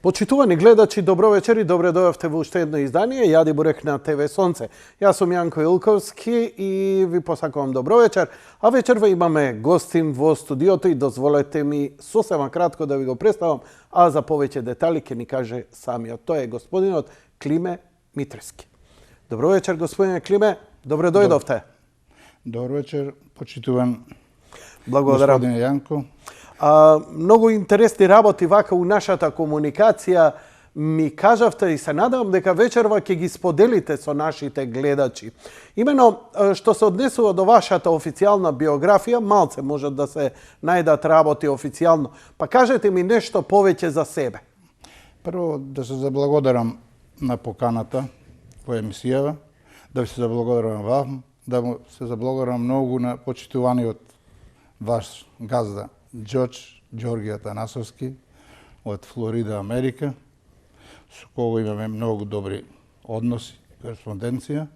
Почитувани гледачи, добро вечер и добре дојавте во уште едно издание Јади бурек на ТВ Сонце. Јас сум Јанко Илковски и ви посакувам добро вечер. А вечерва имаме гостин во студиото и дозволете ми сосема кратко да ви го представам, а за повеќе детали ќе ни каже самиот. Тој е господинот Климе Митрески. Добро вечер, господине Климе, добре дојдовте. Добро вечер, почитуван Благодарам. господине Јанко. Многу интересни работи вака у нашата комуникација ми кажавте и се надевам дека вечерва ќе ги споделите со нашите гледачи. Имено, што се однесува до вашата официјална биографија, малце може да се најдат работи официјално. Па кажете ми нешто повеќе за себе. Прво да се заблагодарам на поканата во емисијава, да ви се заблагодарам вам, да му се заблагодарам многу на почитуваниот ваш газда Ѓорѓе Атанасовски од Флорида, Америка, со кого имаме многу добри односи, кореспонденција.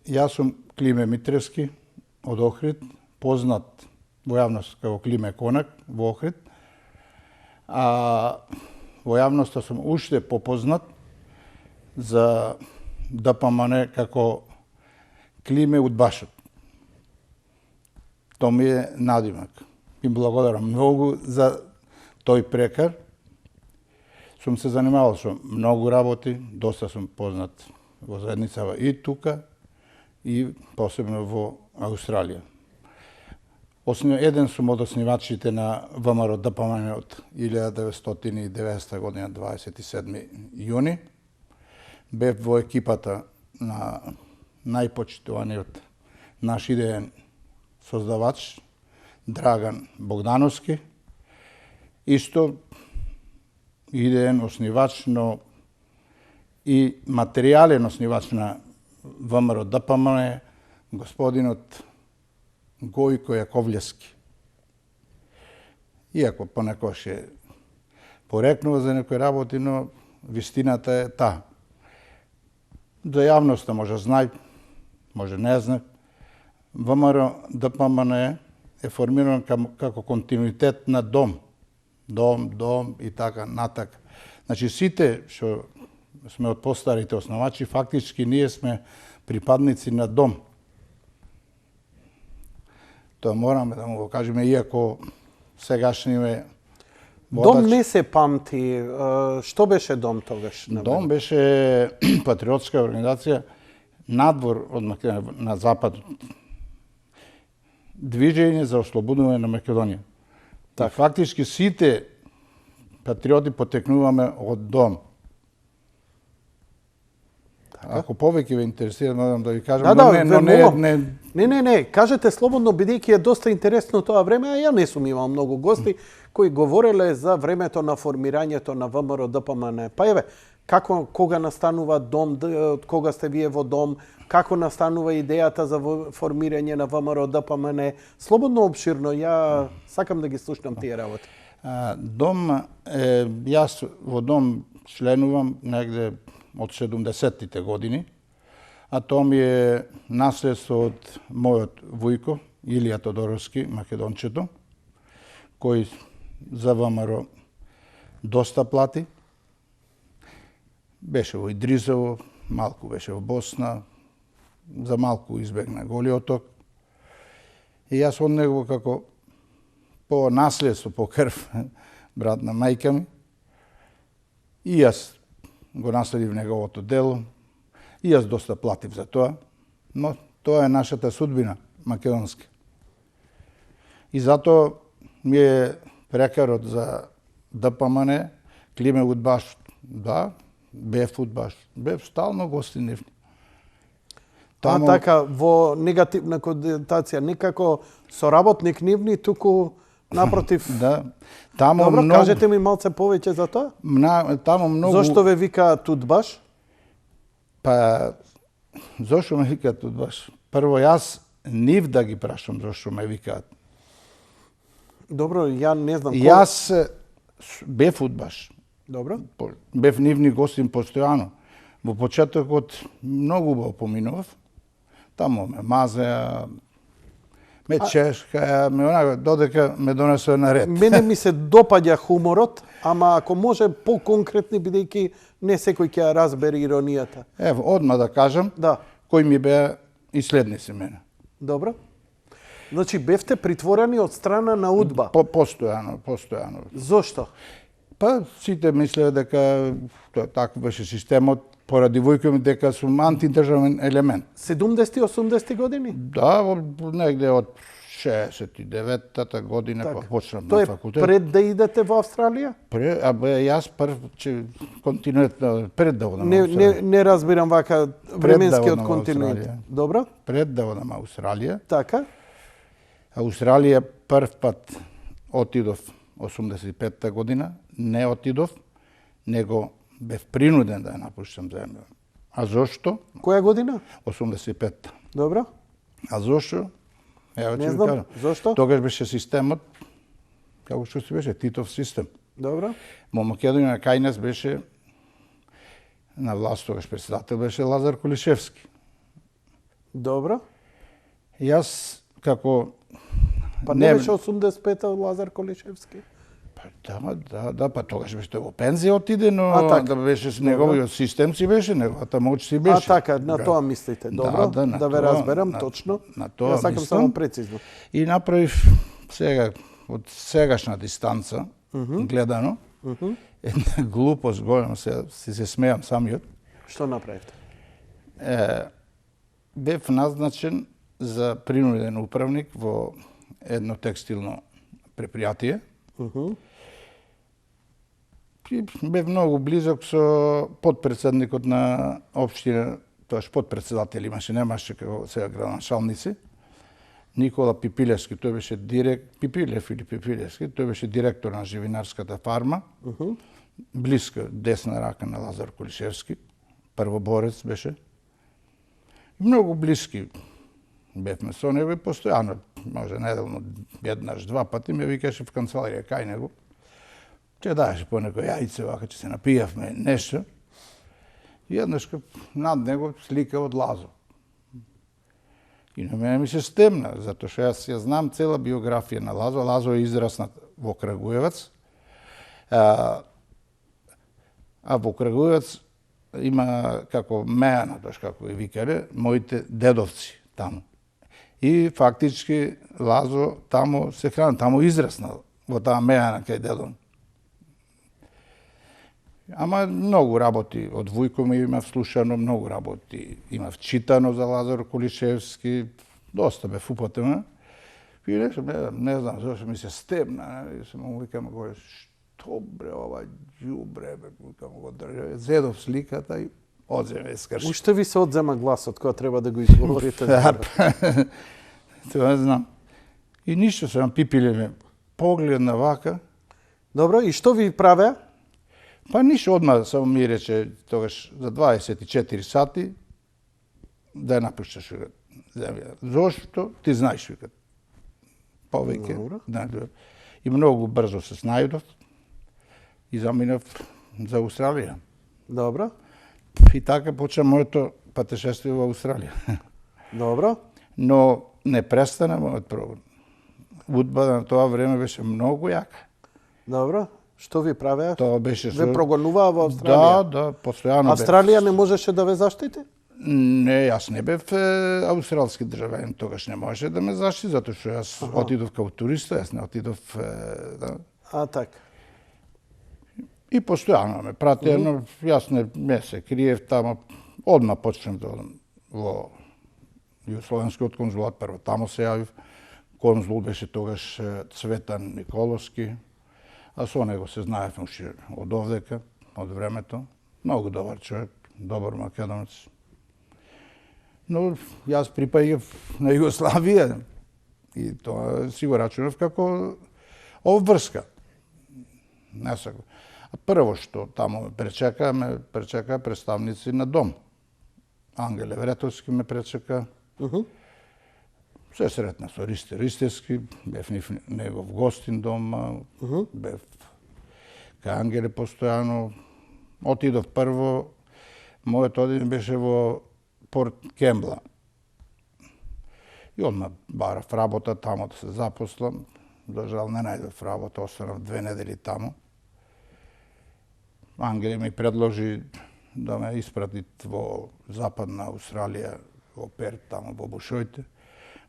Јас сум Климе Митрески од Охрид, познат во јавност како Климе Конак во Охрид, а во јавноста сум уште попознат за ДПМН како Климе Удбашот. Тоа ми е надимак. Им благодарам многу за тој прекар. Сум се занимавал со многу работи, доста сум познат во заедницава и тука, и посебно во Аустралија. Еден сум од основачите на ВМРО ДПМН од 1990 година, 27 јуни. Бев во екипата на најпочитуваниот наш идеен создавач, Драган Богдановски, исто идеен основач, но и материјален основач на ВМРО ДПМН, господинот Гојко Јаковљевски. Иако понекогаш е порекнува за некои работи, но вистината е таа. За јавноста може знај, може не знај, ВМРО ДПМН е формиран како континуитет на дом и така натака. Значи сите што сме од постарите основачи, фактички ние сме припадници на дом. Тоа мораме да му го кажеме, иако сегашниот водач... Дом не се памти. Што беше дом тогаш? Дом беше патриотска организација надвор од Македонија, на запад. Движење за ослободување на Македонија. Так, фактички сите патриоти потекнуваме од дом. Ако повеќе ве интересира, морам да ви кажам, Не, кажете слободно, бидејќи е доста интересно тоа време, а ја не сум имал многу гости кои говореле за времето на формирањето на ВМРО ДПМН. Па еве, кога настанува дом, од кога сте вие во дом, како настанува идејата за формирање на ВМРО ДПМН, слободно обширно, ја сакам да ги слушнам тие работи. Јас во дом членувам негде од 70-тите години, а тоа ми е наследство од мојот вујко, Илија Тодоровски, македончето, кој за ВМРО доста плати. Беше во Идризово, малку беше во Босна, за малку избегна Голи оток. И јас од него како по наследство, по крв, брат на мајка ми, и јас го наследив неговото дело, и јас доста платив за тоа, но тоа е нашата судбина, македонска. И затоа ми е прекарот за ДПМН, Климе Удбашот. Да, бев Удбаш, бев стално гостин нивни. Така, во негативна конотација, никако соработник нивни, туку напротив. Да. Таму Добро, многу... кажете ми малце повеќе за тоа? Таму многу... Зошто ве викаат Удбаш? Па, зошто ме викаат Удбаш? Прво, јас нив да ги прашам зошто ме викаат. Добро, ја не знам. Јас бев Удбаш. Добро. Бев нивни гостин постојано. Во почетокот многу го поминував. Таму ме мазеа, ме чешка, додека ме донесува на ред. Мене ми се допаѓа хуморот, ама ако може по-конкретни, бидејќи не секој ќе ја разбере иронијата. Ево, одма да кажам, Да, кои ми беа и следници мене. добро. Значи, бевте притворени од страна на УДБА. Постојано. Зошто? Па сите мислеа дека таков беше системот, поради војкови дека сум антидржавен елемент. 70-80 години? Да, негде од 69-та година Так. почнав Тоа на е факултет. пред да идете во Австралија? Јас прв, континуитет пред да одам Не, во Австралија. не разбирам вака временскиот одам во континуитет. Австралија. Добро, Пред да одам во Австралија. така. Австралија прв пат отидов 85-та година, не отидов, него бев принуден да ја напуштам земја. А зошто? Која година? 85-та. Добро. А зошто? Ево Не ќе ви знам. кажам. Зошто? Тогаш беше системот, како што си беше, Титов систем. Добро. Во Македонија кај нас беше на власт тогаш председател беше Лазар Колишевски. Добро. Јас како Па не беше 85-та Лазар Колишевски? Да, па тогаш беше тој во пензија отиде, но така. да беше с неговиот систем си беше, неговата моќ си беше. така, на тоа мислите. Добро, на да ве тоа- разберам на- точно. на тоа Ја сакам мислам. само прецизно. И направив сега, од сегашна дистанца, гледано, една глупост голема, се смеам самиот. Што направивте? Бев назначен за принуден управник во едно текстилно предпријатие. И бев многу близок со подпредседникот на општина, тоаш подпредседател имаше, немаше како сега градоначалници. Никола Пипилевски, тој беше Пипилевски, тој беше директор на живинарската фарма. Блиска десна рака на Лазар Колишевски, првоборец беше. Многу блиски бевме со него и постојано, може неделно еднаш, два пати ме викаше в канцеларија кај него. Ќе даеше по некој јајце, вака ќе се напијавме нешто. И еднаш над него слика од Лазо. И на мене ми се стемна, затоа што јас ја знам цела биографија на Лазо. Лазо е израснат во Крагуевац. А во Крагуевац има како мејана, тоаш како и викале, моите дедовци таму. И фактички Лазо таму се храни, таму израснал во таа мејана кај дедом. Ама многу работи од Вујко ми имав слушано, многу работи имав читано за Лазар Колишевски, доста бев упатен. И не знам зашто ми се стемна, и се му викам горе, што бре ова ѓубре, викам го држа, зедов сликата и одземе скрши. Уште ви се одзема гласот кога треба да го изговорите. Тоа знам. И ништо се пипиле ме погледна вака. Добро, и што ви правеа? Па ништо одма само ми рече тогаш за 24 сати да ја напушташ земја. Зошто? Ти знаеш викат. Повеќе. Да, и многу брзо се снајдов и заминав за Австралија. Добро. И така почна моето патешествие во Австралија. Добро. Но не престана мојот прогон. Удба на тоа време беше многу јака. Добро. Што ви правеа? Тоа беше Ве прогонуваа во Австралија? Да, постојано Австралија не можеше да ве заштити? Не, јас не бев австралски државјанин, тогаш не можеше да ме заштити, затоа што јас отидов као туриста, јас не отидов да. А, така. И постојано ме пратеа, но јас не се криев тамо. Одма почнав да одам во Југословенскиот конзулат, прво тамо се јавив. Конзул беше тогаш Цветан Николовски, а со него се знаевме уште од овдека, од времето. Многу добар човек, добар македонец. Но јас припаѓав на Југославија и тоа си го рачунав како обврска. Не сакам. А прво што таму ме пречека представници на дом. Ангеле Вретовски ме пречека. Се сретна со Ристе Ристевски, бев негов гостин дома, бев кај Ангеле постојано. Отидов прво, мојот один беше во Порт Кембла. И одма барав работа, тамо да се запослам. За жал не најдов работа, останав 2 недели тамо. Ангеле ми предложи да ме испрати во Западна Австралија, во Перт, тамо во Бушојте.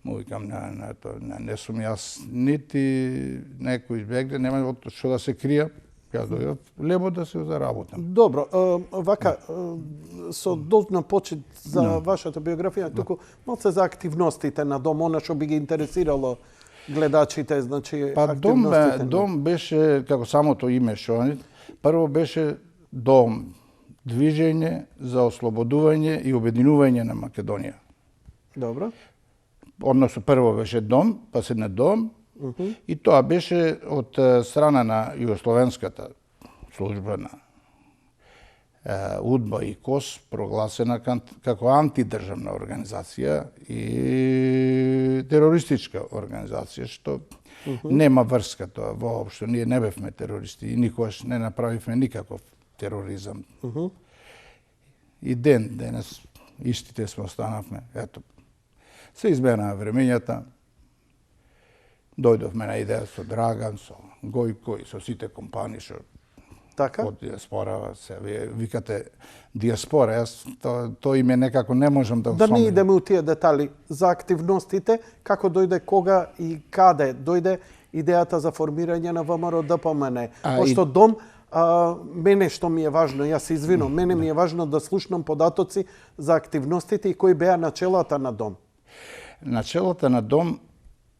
Му викам, не сум јас нити некој избегне, нема од што да се кријам. Јас дојдов лебо да се заработам. Добро, вака, со должна почит за вашата биографија, туку малце за активностите на дом, она што би ги интересирало гледачите, значи Па активностите. дом беше, како самото име што прво беше дом, движење за ослободување и обединување на Македонија. Добро. Односно прво беше дом, па седне дом, и тоа беше од страна на Југословенската служба на УДБА и КОС прогласена како антидржавна организација и терористичка организација, што нема врска тоа воопшто. Ние не бевме терористи и никогаш не направивме никаков тероризам. И денес истите сме останавме. Ето, се изменаа времењата. Дојдовме на идеја со Драган, со Гојко и со сите компании што Така? од диаспора, се вие викате диаспора, јас тоа име некако не можам да Да не осомнам. идеме у тие детали за активностите, како дојде, кога и каде дојде идејата за формирање на ВМРО ДПМН. Пошто дом, мене што ми е важно, јас се извинувам, мене ми е важно да слушнам податоци за активностите и кои беа начелата на дом. Начелото на дом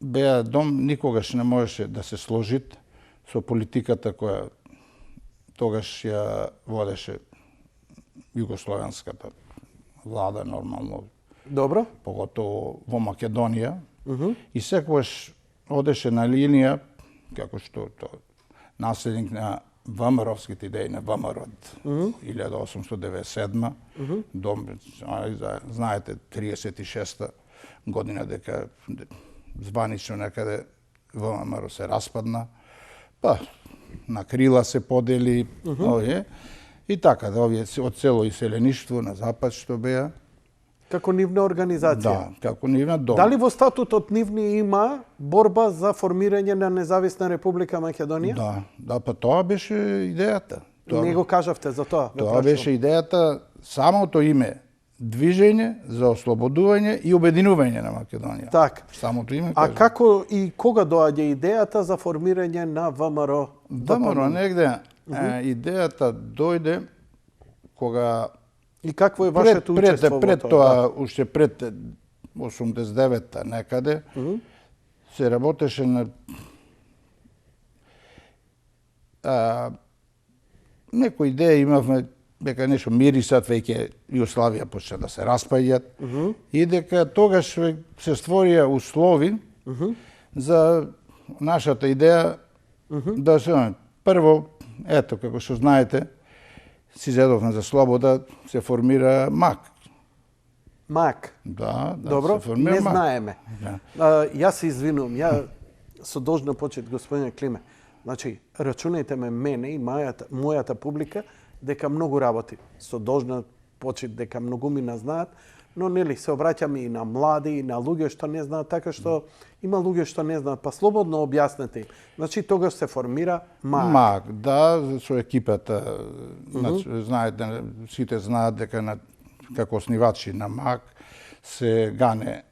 беа дом никогаш не можеше да се сложи со политиката која тогаш ја водеше југословенската влада нормално, Добро? поготово во Македонија. И секогаш одеше на линија, како што наследник на ВМРО-вските идеи на ВМРО од 1897 дом, знаете, 36-та година дека званично некаде ВМРО се распадна, па на крила се подели, овие, и така, да овие од цело иселеништво на запад што беа. Како нивна организација. Да, како нивна дом. Дали во статутот нивни има борба за формирање на независна Република Македонија? Да, па тоа беше идејата. Не го кажавте за тоа. Тоа беше идејата, самото име, движење за ослободување и обединување на Македонија. Така. Самото име А кажа. како и кога доаѓа идејата за формирање на ВМРО? ВМРО негде идејата дојде кога И какво е вашето учество во пред тоа? тоа, уште пред 89-та некаде, се работеше на некои идеја имавме дека нешто мирисат, веќе Југославија почна да се распаѓат, и дека тогаш се створија услови за нашата идеја да се прво, ето, како што знаете, си зедовме за слобода, се формира МАК. МАК. Да, Добро, се формира не МАК. знаеме. Да. Јас се извинувам, ја со должна почит, господине Климе. Значи, рачунајте мене и мојата публика дека многу работи. Со должна почит дека многу ми знаат, но нели се обраќаме и на млади и на луѓе што не знаат, така што има луѓе што не знаат, па слободно објаснете им. Значи тогаш се формира МАК. МАК, да, со екипата, знаете, сите знаат дека како оснивачи на МАК се Гане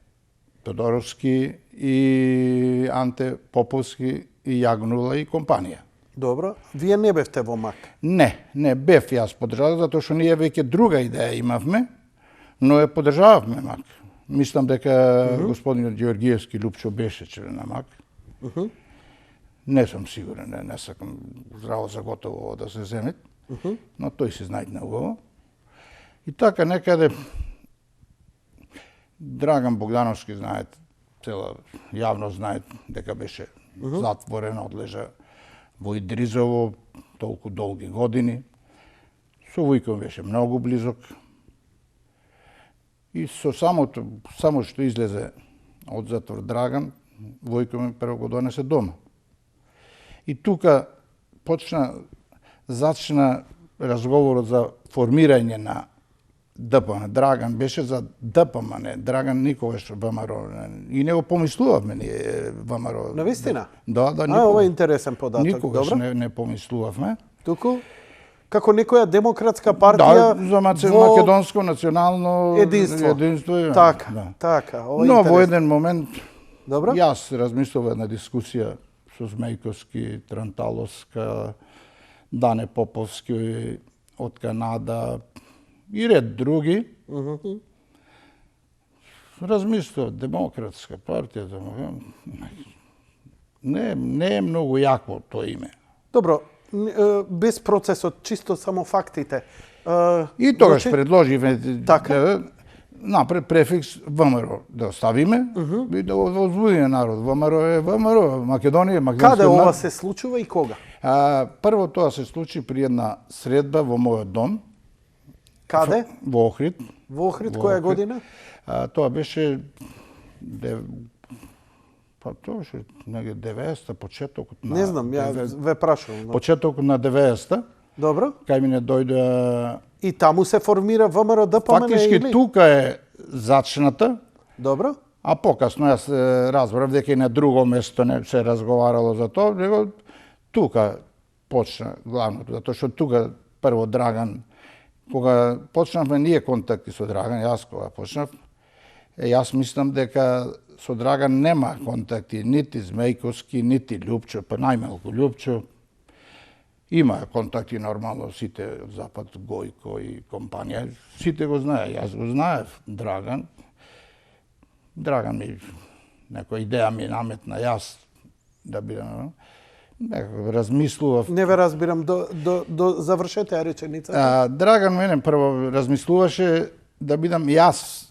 Тодоровски и Анте Поповски и Јагнула и компанија. Добро, вие не бевте во МАК. Не бев јас поддржал, затоа што ние веќе друга идеја имавме, но ја поддржававме МАК. Мислам дека господинот Ѓеоргиевски Лупчо беше член на МАК. Не сум сигурен, не сакам здраво за готово да се земе, но тој се знајде убаво. И така некаде Драган Богдановски, знаете, цела јавност знае дека беше затворен, одлежа во Идризово толку долги години. Со Вујком беше многу близок. И со само што излезе од затвор Драган, Војко ме прво го донесе дома. И тука зачна разговорот за формирање на ДПМН. Драган беше за ДПМН. Драган никогаш ВМРО. И не го помислувавме ние ВМРО. Навистина? Да, да, Ова е интересен податок. никогаш Добро. не помислувавме. Туку, како некоја демократска партија Да, за во македонско национално единство. Така, Да. така. Ова е Но во интересно. еден момент Добро? јас размислував една дискусија со Змејковски, Транталовска, Дане Поповски од Канада и ред други. Размислував демократска партија, не е многу јако тоа име. Добро, без процесот, чисто само фактите. И тогаш значи, предложивме Така. напред префикс ВМРО да оставиме и да возбудиме народ. ВМРО е ВМРО, Македонија е македонски Каде народ. ова се случува и кога? Прво тоа се случи при една средба во мојот дом, Каде? во Охрид. Во Охрид, Во која Охрид. година? Тоа беше тоа беше неге 90-та, почетокот на Не знам, ја ве прашувам. почетокот на 90-та, Добро? кај мене дојде И таму се формира ВМРО ДПМН фактички или? тука е зачната, Добро? а покасно јас разбрав дека и на друго место не се разговарало за тоа, него тука почна главното, затоа што тука прво Драган, кога почнавме ние контакти со Драган, јас кога почнав, јас мислам дека со Драган нема контакти, нити Змејковски, нити Лјупчо, па најмалку Лјупчо. Има контакти нормално, сите од Запад, Гојко и компанија, сите го знае, јас го знаев Драган. Драган ми, некоја идеја ми наметна, јас да бидам, некако размислував. Не ве разбирам, до завршете ја реченицата. Драган мене прво размислуваше да бидам јас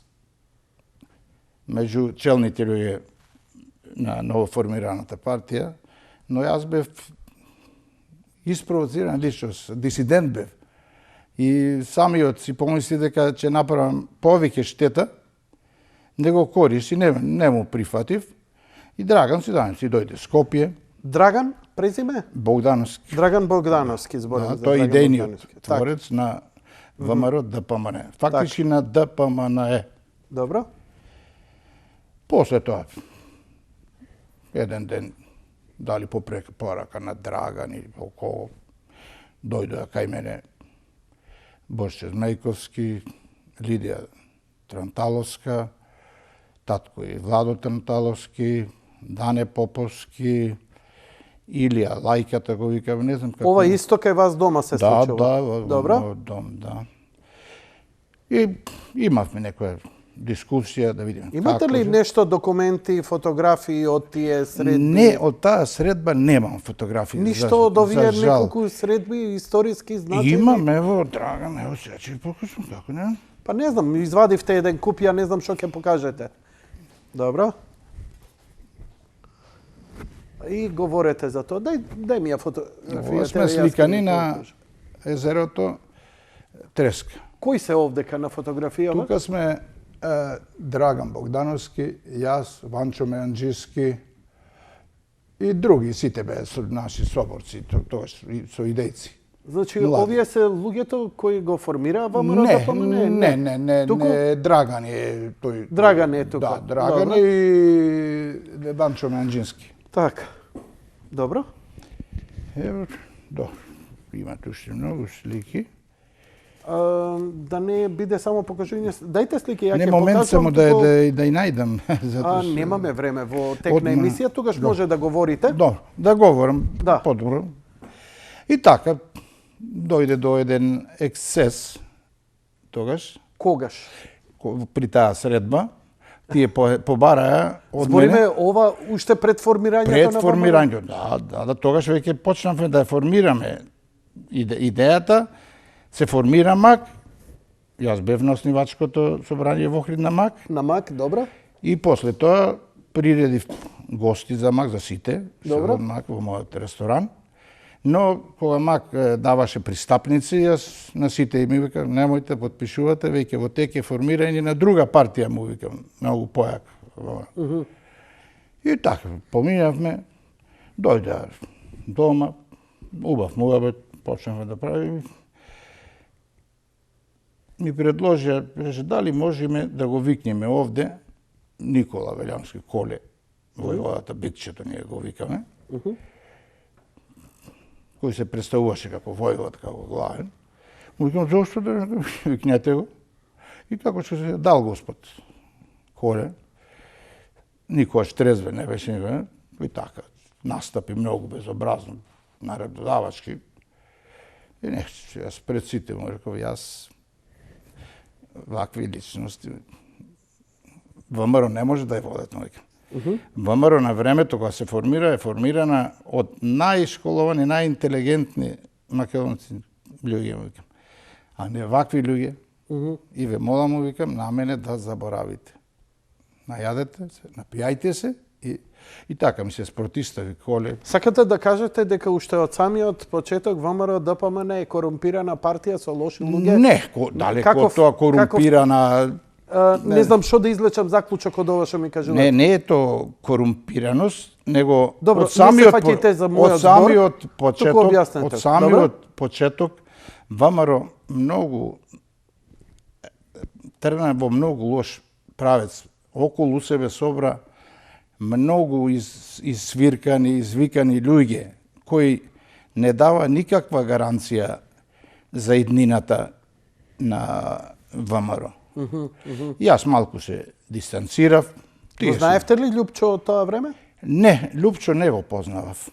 меѓу челните луѓе на новоформираната партија, но јас бев испровоциран личност, дисидент бев. И самиот си помисли дека ќе направам повеќе штета, не го користи, не му прифатив. И Драган си дојде Скопје, Драган, презиме? Богдановски. Драган Богдановски, зборам за Тој е Драган идејниот Богдановски. Така, творец на ВМРО ДПМН. Фактички на ДПМН. добро? После тоа, еден ден, дали по препорака на Драган и около, дојдоа кај мене Борче Змејковски, Лидија Транталовска, татко и Владо Транталовски, Дане Поповски, Илија Лајката го викам, не знам како. Ова исто кај вас дома се Да, случува? во Добро? мојот дом, да. И имавме некоја дискусија да видиме. Имате како ли же. нешто, документи, фотографии од тие средби? Не, од таа средба немам фотографии. Ништо од овие за жал. неколку средби историски значени? Имам, ево, Драган, ево сега ќе ви покажам, како не? Па не знам, извадивте еден куп, ја не знам што ќе покажете. Добро? И говорете за тоа. Дај ми ја фотографијата. Ова сме јас ќе сликани ви на покажам. езерото Треска. Кој се овдека на фотографијава? Тука сме Драган Богдановски, јас, Ванчо Меанџиски и други, сите беа наши соборци, тогаш со идејци. Значи, Млади. овие се луѓето кои го формираа ВМРО Не, ДПМН? не, Туку Драган е тој. Драган е тука. Да, Драган Добро. и Ванчо Меанџински. Така. Добро. Ево, има уште многу слики. Да не биде само покажување. Дајте слики, ја Не ќе момент покажам. само туку- да и најдам. Немаме време во тек на Одма. емисија, тогаш може да говорите. Да говорам Да. подобро. И така, дојде до еден ексцес тогаш, Когаш? при таа средба, тие побараа од Збориме мене ова уште пред формирањето пред на формирањето. Да, тогаш веќе почнавме да формираме идејата, се формира МАК, јас бев на основачкото собрание во Охрид на МАК, На МАК, добро? и после тоа приредив гости за МАК, за сите, Добро. од МАК во мојот ресторан. Но кога МАК даваше пристапници, јас на сите им викам, немојте потпишувате, веќе во тек е формирање на друга партија, му викам, многу појак. И така, поминавме, дојде дома, убав муабет, почнавме да правиме. ми предложија, рече, дали можеме да го викнеме овде Никола Велјански Коле, војводата Битчето, ние го викаме, кој се представуваше како војвод, како главен. Му викам, зошто да викнете го? И како што се дал Господ Коле, никогаш трезвен не беше никога, и така, настапи многу безобразно, наредодавачки. И нешто, јас пред сите му реков, јас вакви личности, ВМРО не може да ја водат, му викам. ВМРО на времето кога се формира, е формирана од најшколовани, најинтелигентни македонци луѓе, му викам. А не вакви луѓе. И ве молам, му викам, на мене да заборавите. Најадете се, напијајте се и така ми се спротистави Коле. Сакате да кажете дека уште од самиот почеток ВМРО ДПМН е корумпирана партија со лоши луѓе? Не, далеко од тоа корумпирана. Не знам што да извлечам заклучок од ова што ми кажувате. Не е то корумпираност, него Добро, од самиот не се фаќајте за мојот збор, од самиот почеток ВМРО многу тргна во многу лош правец. Околу себе собра многу изсвиркани, извикани луѓе кои не дава никаква гаранција за иднината на ВМРО. Јас малку се дистанцирав. Го знаевте ли Љупчо од тоа време? Не, Љупчо не го познавав.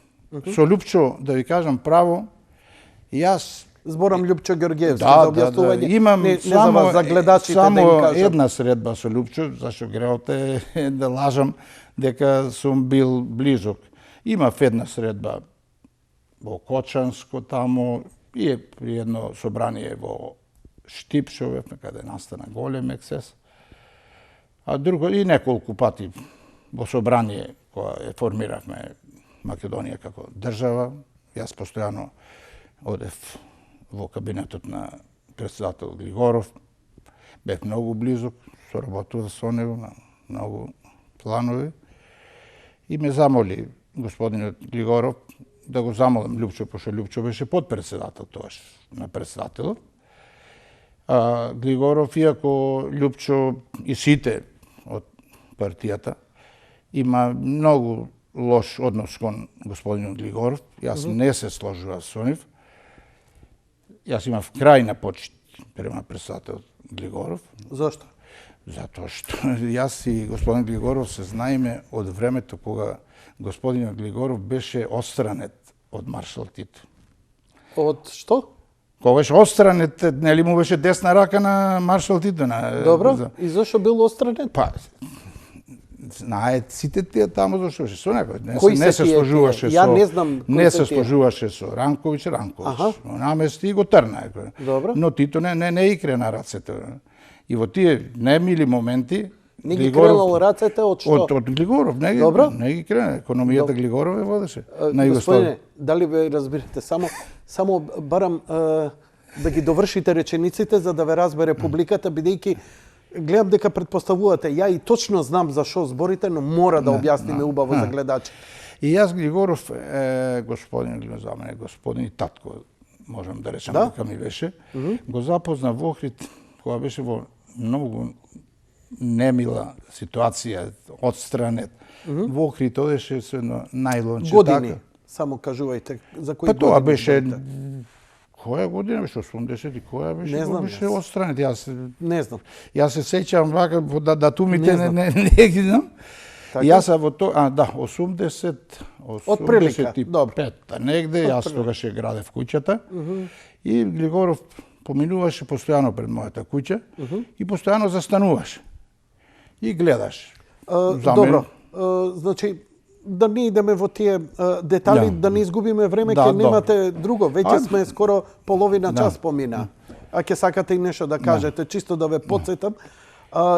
Со Љупчо, да ви кажам право, јас Зборам Љупчо Ѓорѓевски за објаснување. Имам не за вас, за гледачите да им само кажам. една средба со Љупчо, зашто греот е да лажам дека сум бил близок. Имав една средба во Кочанско тамо и при едно собрание во Штипшове, каде настана голем ексцес. А друго и неколку пати во собрание кога ја формиравме Македонија како држава, јас постојано одев во кабинетот на председател Глигоров, бев многу близок, соработував со него на многу планови и ме замоли господинот Глигоров да го замолам Љупчо, пошто Љупчо беше подпредседател тоаш на председателот. А Глигоров, иако Љупчо и сите од партијата има многу лош однос кон господинот Глигоров, јас не се сложував со нив. Јас имав крајна почит према председател Глигоров. Зошто? Затоа што јас и господин Глигоров се знаеме од времето кога господинот Глигоров беше отстранет од маршал Тито. Од што? Кога беше отстранет, нели му беше десна рака на маршал Тито. Добро, и зашо бил отстранет? Па, знаете сите тие таму зашто беше со некој. Кои Не се се тие? сложуваше Ја со не знам кои не се се тие. сложуваше со Ранковиќ. Аха. Намести и го трна. Добро. Но Тито не икре на рацете. И во тие немили моменти Не ги кренал рацете од што? Од Глигоров, Добро. не ги крена. Економијата Глигоров ја водеше на Господине, Југославија. дали ве разбирате? Само барам да ги довршите речениците за да ве разбере публиката, бидејќи гледам дека претпоставувате. Ја и точно знам за што зборите, но мора да објасниме убаво за гледачи. И јас Глигоров, господин за мене, господин татко, можам да речам дека ми беше, го запозна во Охрид, кога беше во многу немила ситуација, отстранет. Во Охрид одеше со едно најлонче. Години, така. само кажувајте за кои Па тоа години беше зборите? која година беше 80 и која беше? Не знам беше јас. отстранет. Не знам. Јас се сеќавам вака во датумите Не знам. не ги знам. Така? Јас во тоа, 80, Отприлика, добро. 85 негде, јас тогаш ја градев куќата. И Глигоров поминуваше постојано пред мојата куќа и постојано застануваше. И гледаш. За мен- Добро, значи, да не идеме во тие детали, да не изгубиме време, Да, ќе добро. немате друго. Веќе Ајде. сме скоро половина час помина. А ќе сакате и нешто да кажете, чисто да ве потсетам,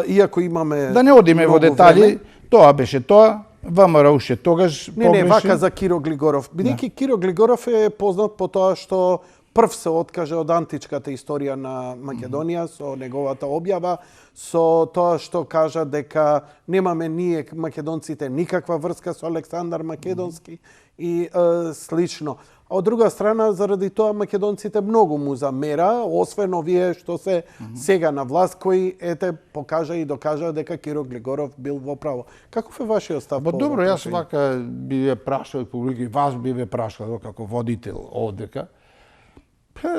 иако имаме Да не одиме во многу детали, време. тоа беше тоа, ВМРО уште тогаш Не, погреши. вака за Киро Глигоров. Бидејќи Киро Глигоров е познат по тоа што прв се откаже од античката историја на Македонија со неговата објава, со тоа што кажа дека немаме ние македонците никаква врска со Александар Македонски и слично. А од друга страна, заради тоа македонците многу му замера, освен овие што се сега на власт, кои покажа и докажа дека Киро Глигоров бил во право. Каков е вашиот став? Ба добро, јас вака би ве прашал публика и вас би ве прашал како водител овдека.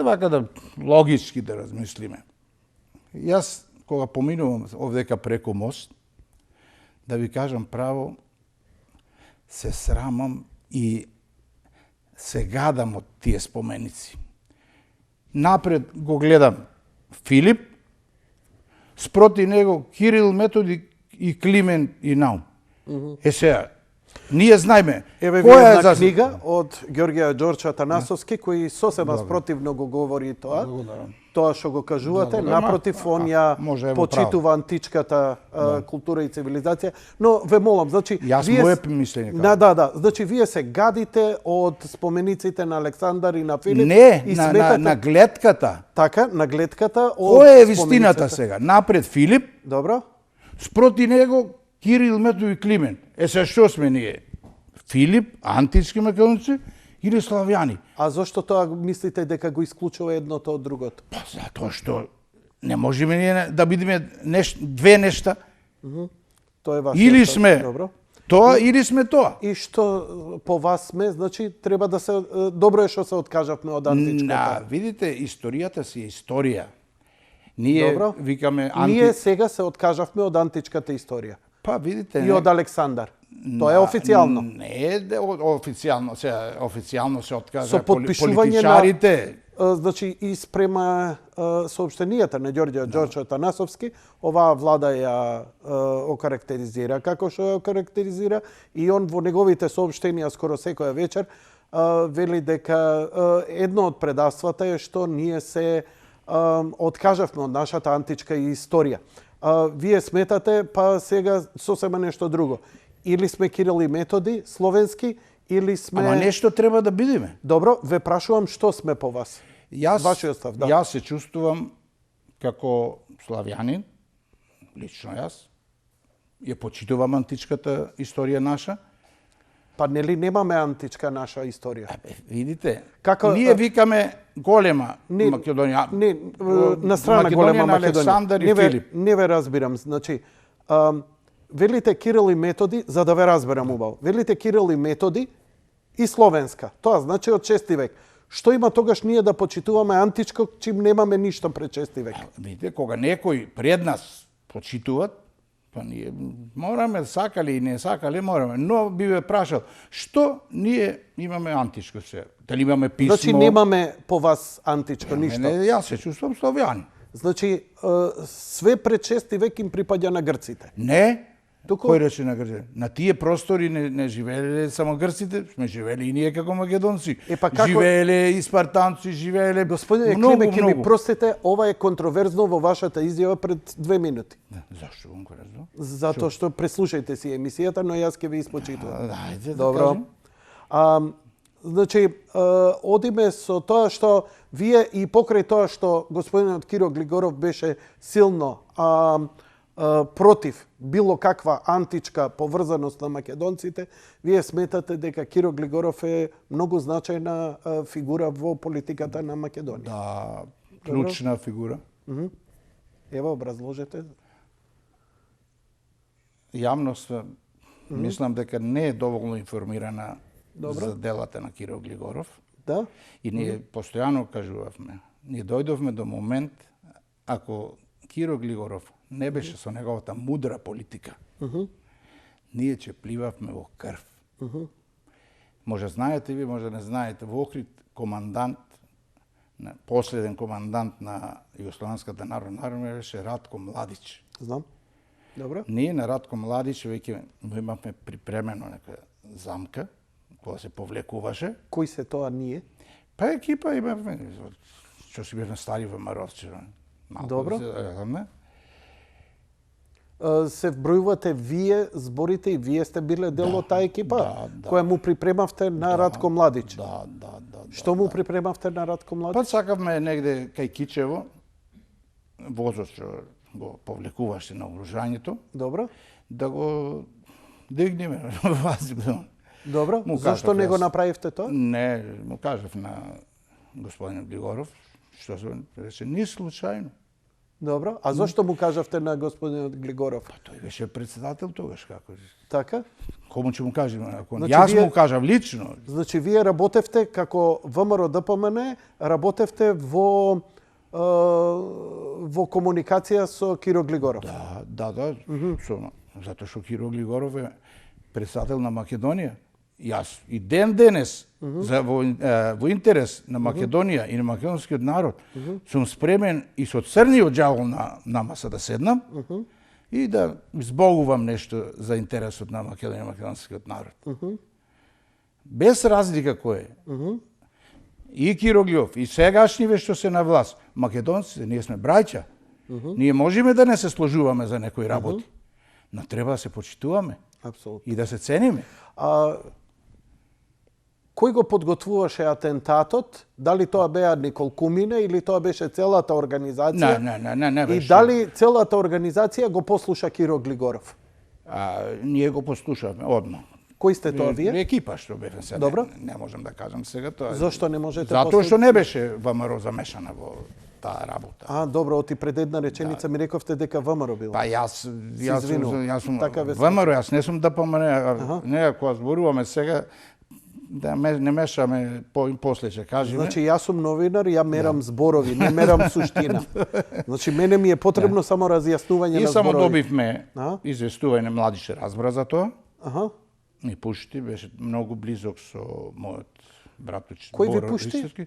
Вака да логички да размислиме. Јас кога поминувам овдека преку мост, да ви кажам право, се срамам и се гадам од тие споменици. Напред го гледам Филип, спроти него Кирил, Методи и Климент и Наум. Сега, ние знаеме Еве која една е за книга од Ѓорѓе Ѓорче Атанасовски, кој сосема спротивно го говори тоа. Тоа што го кажувате, напротив, он ја може, ево, почитува античката култура и цивилизација. Но ве молам, значи Јас вие мое мислење Да. Значи вие се гадите од спомениците на Александар и на Филип Не, и на гледката. Така, на гледката од Која е вистината спомениците. сега? Напред Филип, Добро? спроти него Кирил, Методи и Климент. Сега што сме ние? Филип, антички македонци или славјани? А зошто тоа мислите дека го исклучува едното од другото? Па затоа што не можеме ние да бидеме две нешта. Тоа е ваше. Или сме Добро. тоа, или сме тоа. И што по вас сме, значи треба да се добро е што се откажавме од античката. Видите, историјата си е историја. Ние Добро. викаме Ние сега се откажавме од античката историја. Па видите, И од Александар. Тоа е официјално. Не е официјално, сега официјално се откажа Со подпишување политичарите. Значи и спрема соопштенијата на Ѓорѓе Ѓорче Атанасовски, оваа влада ја окарактеризира како што ја окарактеризира и он во неговите соопштенија скоро секоја вечер вели дека едно од предавствата е што ние се откажавме од нашата античка историја. Вие сметате, па сега сосема нешто друго. Или сме Кирил и Методи, словенски, или сме... Ама нешто треба да бидеме. Добро, ве прашувам што сме по вас. Вашиот став, да. Јас се чувствувам како славјанин, лично јас, ја почитувам античката историја наша. Па нели немаме античка наша историја? Видите, Како- ние викаме голема Македонија. Не, на страна Македонија голема на Македонија. Александар и Не ве- Филип. Не ве разбирам, значи, велите Кирил и Методи, за да ве разберам убаво. Велите Кирил и Методи и словенска. Тоа значи од 6 век. Што има тогаш ние да почитуваме античко, чим немаме ништо пред 6 век? Видите, кога некој пред нас почитуват, па ние мораме, сакали и не сакали, мораме. Но би ве прашал, што ние имаме античко се? Дали имаме писмо? Значи немаме по вас античко ништо. Не, јас се чувствам славјанин. Значи све пред 6 век им припаѓа на грците. Не, Туку- кој рече на грците? На тие простори не живееле само грците, сме живеели и ние како македонци. Па како- Живееле и спартанци, живееле Господине Климе, ќе ми простите, ова е контроверзно во вашата изјава пред 2 минути. Зашто го кажам? Затоа што преслушајте си емисијата, но јас ќе ви испочитувам. Ајде да Добро. кажем. Значи, одиме со тоа што вие и покрај тоа што господинот Киро Глигоров беше силно против било каква античка поврзаност на македонците, вие сметате дека Киро Глигоров е многу значајна фигура во политиката на Македонија. Да, клучна фигура. Ево, образложете. Јавност, мислам дека не е доволно информирана Добро. за делата на Киро Глигоров. Да? И ние постојано кажувавме, ние дојдовме до момент, ако Киро Глигоров не беше со неговата мудра политика, ние ќе пливавме во крв. Може знаете ви, може не знаете, во Охрид командант, последен командант на Југословенската народна армија беше Ратко Младич. Знам. Добро. Ние на Ратко Младич веќе имавме припремено нека замка, која се повлекуваше. Кои се тоа ние? Па екипа имавме, што си бевме стари во Маровчево. Добро. се вбројувате вие, зборите и вие сте биле дел од таа екипа која му припремавте на Ратко Младич. Да. Што му припремавте на Ратко Младич? Па сакавме негде кај Кичево, возот што го повлекуваше на оружањето, Добро. да го дигнеме во вазив. Добро. Му Зашто кажав не го јас. направивте тоа? Не, му кажав на господин Глигоров, што се рече, ни случајно. Добро. А зашто му кажавте на господинот Глигоров? Па тој беше председател тогаш, како. Така? Кому ќе му кажем, ако Значи, јас вие- му кажав лично. Значи, вие работевте како ВМРО ДПМН, работевте во комуникација со Киро Глигоров. Да, затоа што Киро Глигоров е председател на Македонија. Јас и ден денес за во интерес на Македонија и на македонскиот народ сум спремен и со црниот џавол на намаса да седнам и да збогувам нешто за интересот на Македонија и македонскиот народ. Без разлика кој е. И Киро Глигоров, и сегашниве што се на власт, македонците, ние сме браќа. Ние можеме да не се сложуваме за некои работи, но треба да се почитуваме Апсолутно. и да се цениме. Кој го подготвуваше атентатот? Дали тоа беа Никол Кумине или тоа беше целата организација? Не И беше. дали целата организација го послуша Киро Глигоров? Ние го послушавме одма. Кои сте тоа вие? Екипа што бевме сега. Добро. Не можам да кажам сега тоа. Зошто не можете? Затоа што не беше ВМРО замешана во таа работа. Добро, оти пред една реченица ми рековте дека ВМРО било. Па јас сум Така ве ВМРО, јас не сум да помне. Не, кога зборуваме сега, да не мешаме после ќе кажеме. Значи, јас сум новинар, ја мерам зборови, не мерам суштина. Значи, мене ми е потребно само разјаснување И на само зборови. добивме известување, Младич разбра за тоа. Аха. Ми пушти, беше многу близок со мојот браточ. Кој ви Боро пушти? Ристовски,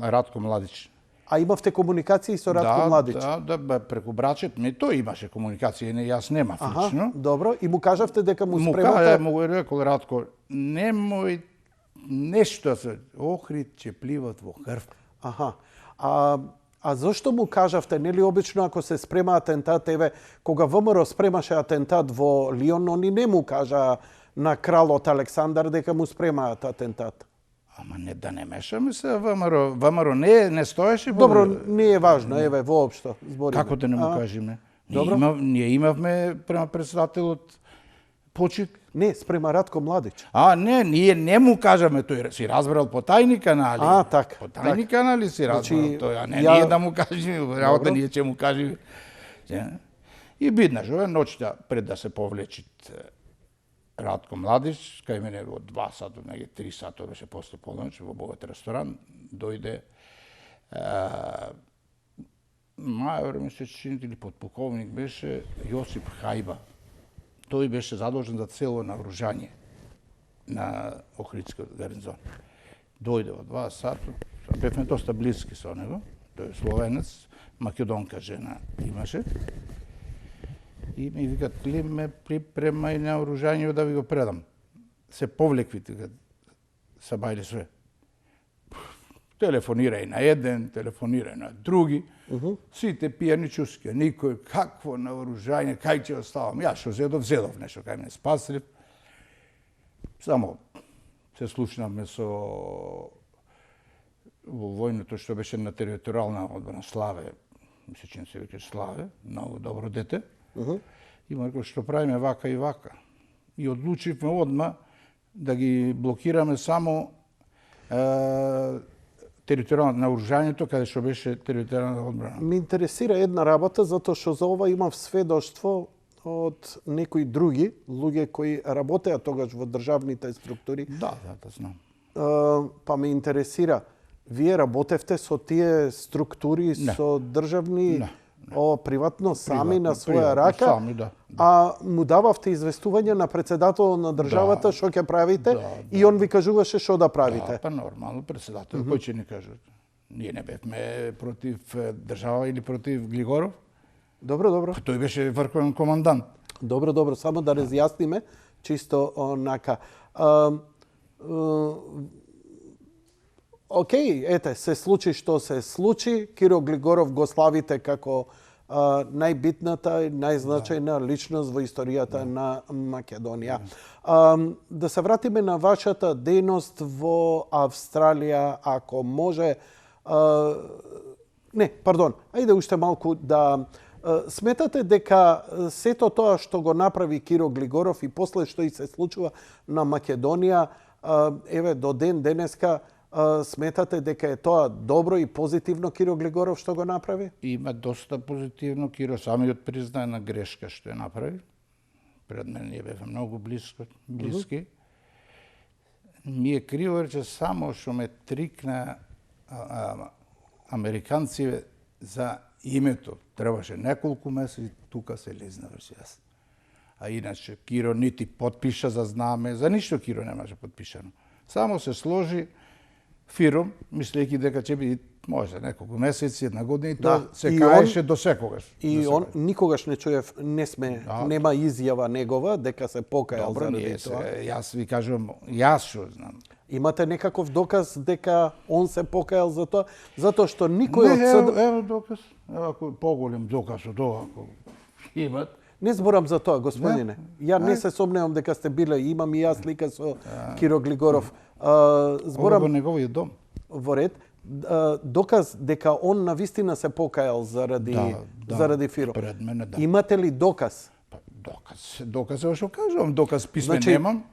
Ратко Младич. А имавте комуникации со Ратко Младич? Да, преку брачет ми тој имаше комуникација, не јас немав лично. Добро. И му кажавте дека му Му спремате... му го рекол Ратко, немој нешто се Охрид ќе пливат во крв. Аха. А зошто му кажавте, нели обично ако се спрема атентат, еве, кога ВМРО спремаше атентат во Лион, они не му кажа на кралот Александар дека му спремаат атентат? Ама да не мешаме се ВМРО. हाम्रो не стоеше во... Добро, не е важно, еве, воопшто збориме. Како да не му кажеме? Добро. Ние имавме према председателот почит. Не, спрема Ратко Младич. Не, ние не му кажаме, тој си разбрал по тајни канали. Така. По тајни канали си разбрал тој, а не ја- ние да му кажеме, работа ние ќе му кажеме. И биднаш, оваа ноќта пред да се повлечит Ратко Младич, кај мене во 2 сата, неге 3 сата беше после полноќ во богат ресторан, дојде мајор ми се чини или подполковник беше Јосип Хајба. Тој беше задолжен за цело наоружање на Охридскиот гарнизон. Дојде во 2 сата, бевме доста блиски со него, тој е словенец, македонка жена имаше. И ми викат, ли ме припремај наоружање да ви го предам. Се повлекви, са бајле све. Телефонирај на еден, телефонирај на други. Сите пијани чуски, никој, какво наоружање, кај ќе оставам? Јас што зедов нешто, кај ме спаслив. Само се слушнавме со во војното што беше на територијална одбрана Славе, се чини се веќе Славе, многу добро дете. И му рекол што правиме вака и вака. И одлучивме одма да ги блокираме само територијално наоружањето каде што беше територијална одбрана. Ме интересира една работа, затоа што за ова имав сведоштво од некои други луѓе кои работеа тогаш во државните структури. Да, знам. Па ме интересира, вие работевте со тие структури, Не. со државни, приватно, сами на своја приватно, рака, сами, да. а му дававте известување на председателот на државата што ќе правите и он ви кажуваше што да правите. Да, па нормално, председател, кој ќе ни каже? Ние не бевме против држава или против Глигоров. Добро. Тој беше врховен командант. Добро, само да разјасниме, чисто онака. Океј, ете, се случи што се случи, Киро Глигоров го славите како најбитната и најзначајна личност во историјата на Македонија. Да се вратиме на вашата дејност во Австралија, ако може. Ајде уште малку да сметате дека сето тоа што го направи Киро Глигоров и после што и се случува на Македонија, еве до ден денеска, сметате дека е тоа добро и позитивно Киро Глигоров што го направи? Има доста позитивно. Киро самиот признае на грешка што ја направи. Пред мен ние бевме многу блиски. Ми е криво рече само што ме трикна американци за името. Требаше неколку месеци, тука се лезнаваш јас. А иначе Киро нити потпиша за знаме, за ништо Киро немаше подпишано. Само се сложи фиром, мислејќи дека ќе биде може неколку месеци, една година, и тоа се каеше до секогаш. И он никогаш не чуев, нема изјава негова дека се покајал заради тоа. Јас ви кажувам, јас што знам. Имате некаков доказ дека он се покајал за тоа? Затоа што никој од Ево доказ. Ако поголем доказ од ова, ако имат. Не зборам за тоа, господине. Ја не се сомневам дека сте биле, имам и јас слика со Киро Глигоров. Зборам во неговиот дом. Во ред. Доказ дека он навистина се покајал заради Фиро. Пред мене, да. Имате ли доказ? Доказ е што кажувам, доказ писмен немам.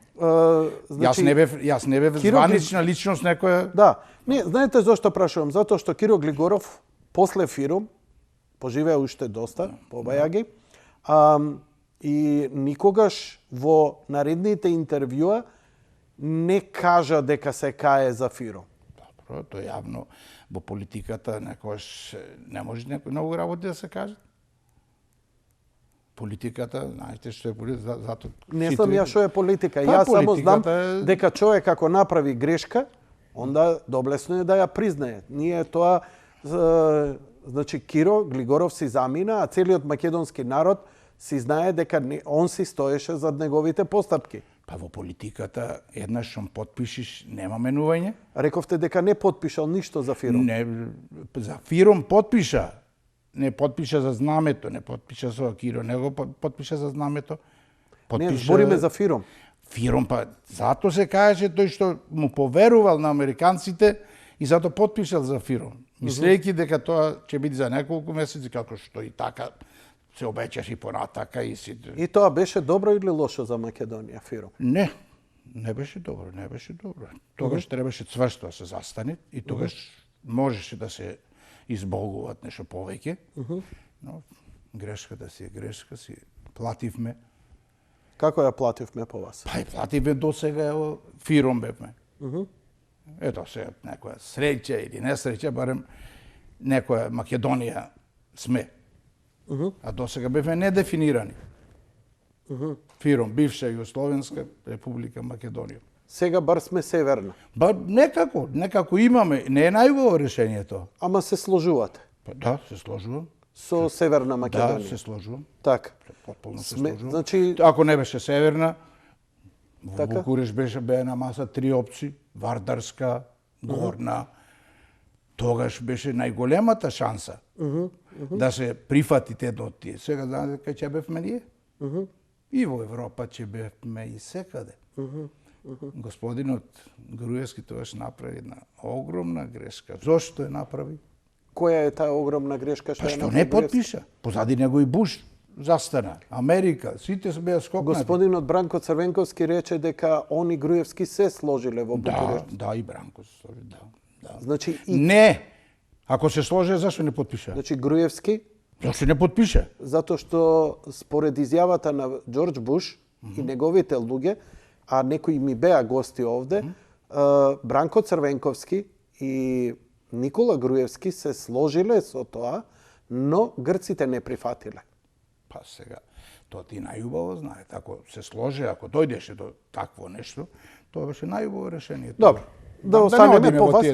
Значи, Јас не бев званична личност некоја. Да. Не, знаете зошто прашувам? Затоа што Киро Глигоров после Фирум поживеа уште доста, побаја ги, и никогаш во наредните интервјуа не кажа дека се кае за Фирум. Добро, тоа јавно во политиката некојаш не може многу работи да се кажат. Политиката, знаете што е политика, затоа... Не знам ја што е политика. Јас само знам дека човек ако направи грешка, онда доблесно е да ја признае. Ние тоа, значи Киро Глигоров си замина, а целиот македонски народ си знае дека он си стоеше зад неговите постапки. Па во политиката, еднаш што потпишиш, нема менување. Рековте дека не потпишал ништо за Фиром. Не, за Фиром потпиша. Не потпиша за знамето, не потпиша со Киро, него потпиша за знамето. Не, збориме за Фиром. Фиром, па затоа се каже тој што му поверувал на американците и затоа потпишал за Фиром. Мислејќи дека тоа ќе биде за неколку месеци, како што и така се обеќаше и понатака и си... И тоа беше добро или лошо за Македонија, Фиром? Не, не беше добро, не беше добро. Тогаш требаше цврсто да се застане и тогаш можеше да се изболгуваат нешто повеќе. Но грешката си е грешка, си плативме. Како ја плативме по вас? Па и плативме до сега, ево, Фиром бевме. Ето сега некоја среќа или несреќа, барем некоја Македонија сме. А до сега бевме недефинирани. Фиром, бивша Југословенска република Македонија. Сега бар сме северна. Ба некако имаме, не е најубаво решението. Ама се сложувате. Па да, се сложувам. Со Северна Македонија. Да, се сложувам. Така. Потполно се сложувам. Значи, ако не беше северна, во така? Букуреш беа на маса 3 опции, Вардарска, Горна. Тогаш беше најголемата шанса да се прифатите до тие. Сега знаете кај ќе бевме ние? И во Европа ќе бевме и секаде. Господинот Груевски тогаш направи една огромна грешка. Зошто ја направи? Која е таа огромна грешка што Па ја што направи не Груевски? потпиша. Позади него и Буш застана. Америка, сите се беа скокнати. Господинот Бранко Црвенковски рече дека он и Груевски се сложиле во Букуреш. Да, и Бранко се сложи, да. Значи, и... Не! Ако се сложи, зашто не потпиша? Значи, Груевски, Зашто не потпиша? затоа што според изјавата на Џорџ Буш и неговите луѓе, а некои ми беа гости овде, Бранко Црвенковски и Никола Груевски се сложиле со тоа, но грците не прифатиле. Па сега, тоа ти најубаво знаете. Ако се сложи, ако дојдеше до такво нешто, тоа беше најубаво решение. Добро. Да останеме по вас.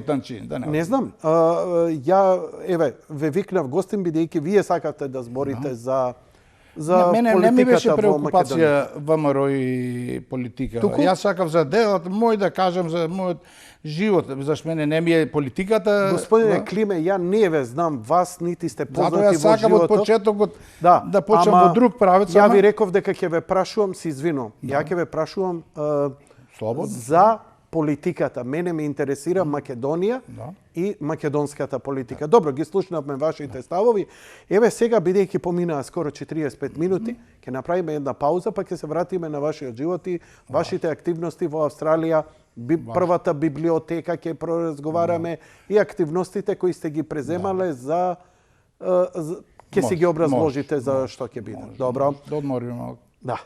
Не знам. Ја, еве, ве викнав гостин, бидејќи вие сакате да зборите за за Мене не ми беше политиката во Македонија. преокупација ВМРО и политика. Туку? Јас сакав за делот мој да кажам за мојот живот, зашто мене не ми е политиката. Господине Климе, ја не ве знам вас, нити сте Затоа познати јас во сакам од животот. почетокот Да, да почнам ама во друг правец. Ја ама- ви реков дека ќе ве прашувам, се извинувам. Ја ќе ве прашувам Слободно. за политиката. Мене ме интересира Македонија и македонската политика. Добро, ги слушнавме вашите ставови. Еве сега, бидејќи поминаа скоро 45 минути, ќе направиме една пауза, па ќе се вратиме на вашиот живот и вашите активности во Австралија. Првата библиотека ќе проразговараме и активностите кои сте ги преземале за ќе си ги образложите за што ќе биде. Добро. Да одмориме малку. Да.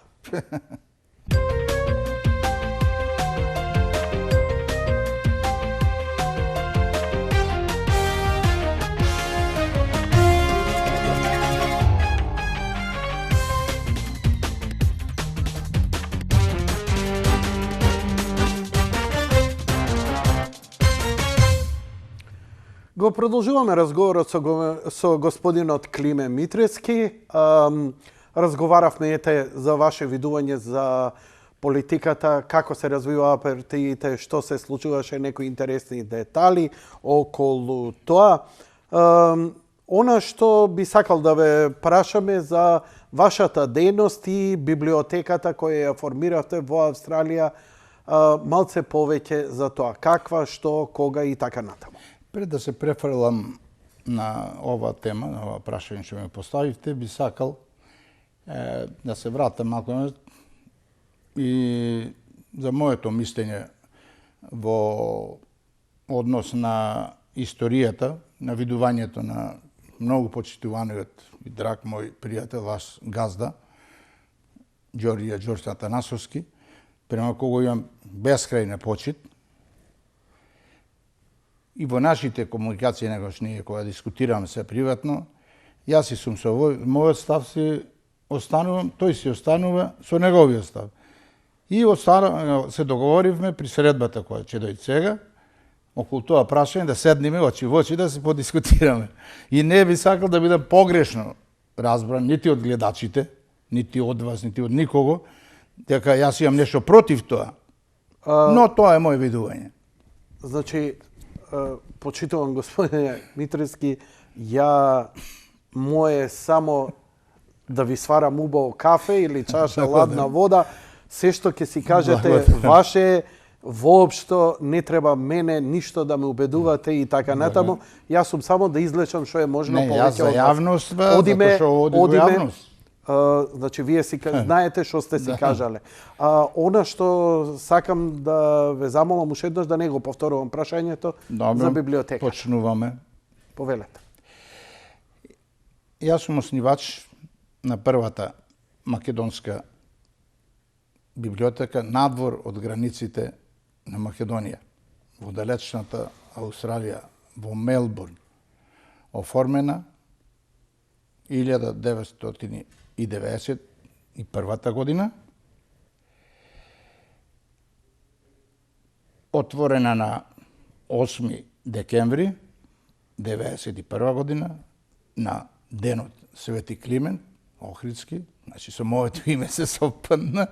Го продолжуваме разговорот со господинот Климе Митрески. Разговаравме за ваше видување за политиката, како се развиваа партиите, што се случуваше, некои интересни детали околу тоа. Она што би сакал да ве прашаме за вашата дејност и библиотеката која ја формиравте во Австралија, малце повеќе за тоа. Каква, што, кога и така натаму. Пред да се префрлам на ова тема, на ова прашање што ме поставивте, би сакал да се вратам малку и за моето мислење во однос на историјата, на видувањето на многу почитуваниот и драг мој пријател, ваш газда, Ѓорѓе Атанасовски, према кого имам бескрајна почит. И во нашите комуникации, некојаш ние кога дискутираме се приватно, јас и сум со мојот став си останувам, тој си останува со неговиот став. И се договоривме при средбата која ќе дојде сега, околу тоа прашање да седнеме очи во очи да се подискутираме. И не би сакал да бидам погрешно разбран нити од гледачите, нити од вас, нити од никого, дека јас имам нешто против тоа. Но тоа е мој видување. Значи, почитувам господине Митрески, ја мое само да ви сварам убаво кафе или чаша ладна вода, се што ќе си кажете ваше, воопшто не треба мене ништо да ме убедувате и така натаму. Јас сум само да излечам што е можно повеќе. Не, повеќе јас за јавност, затоа што оди во јавност. Значи, вие си знаете што сте си кажале. Она што сакам да ве замолам уште еднаш да не го повторувам прашањето за библиотека. Почнуваме. Повелете. Јас сум оснивач на првата македонска библиотека надвор од границите на Македонија, во далечната Аустралија, во Мелбурн, оформена 1991 година, отворена на 8 декември 1991 година, на денот Свети Климент Охридски, значи со моето име се совпадна,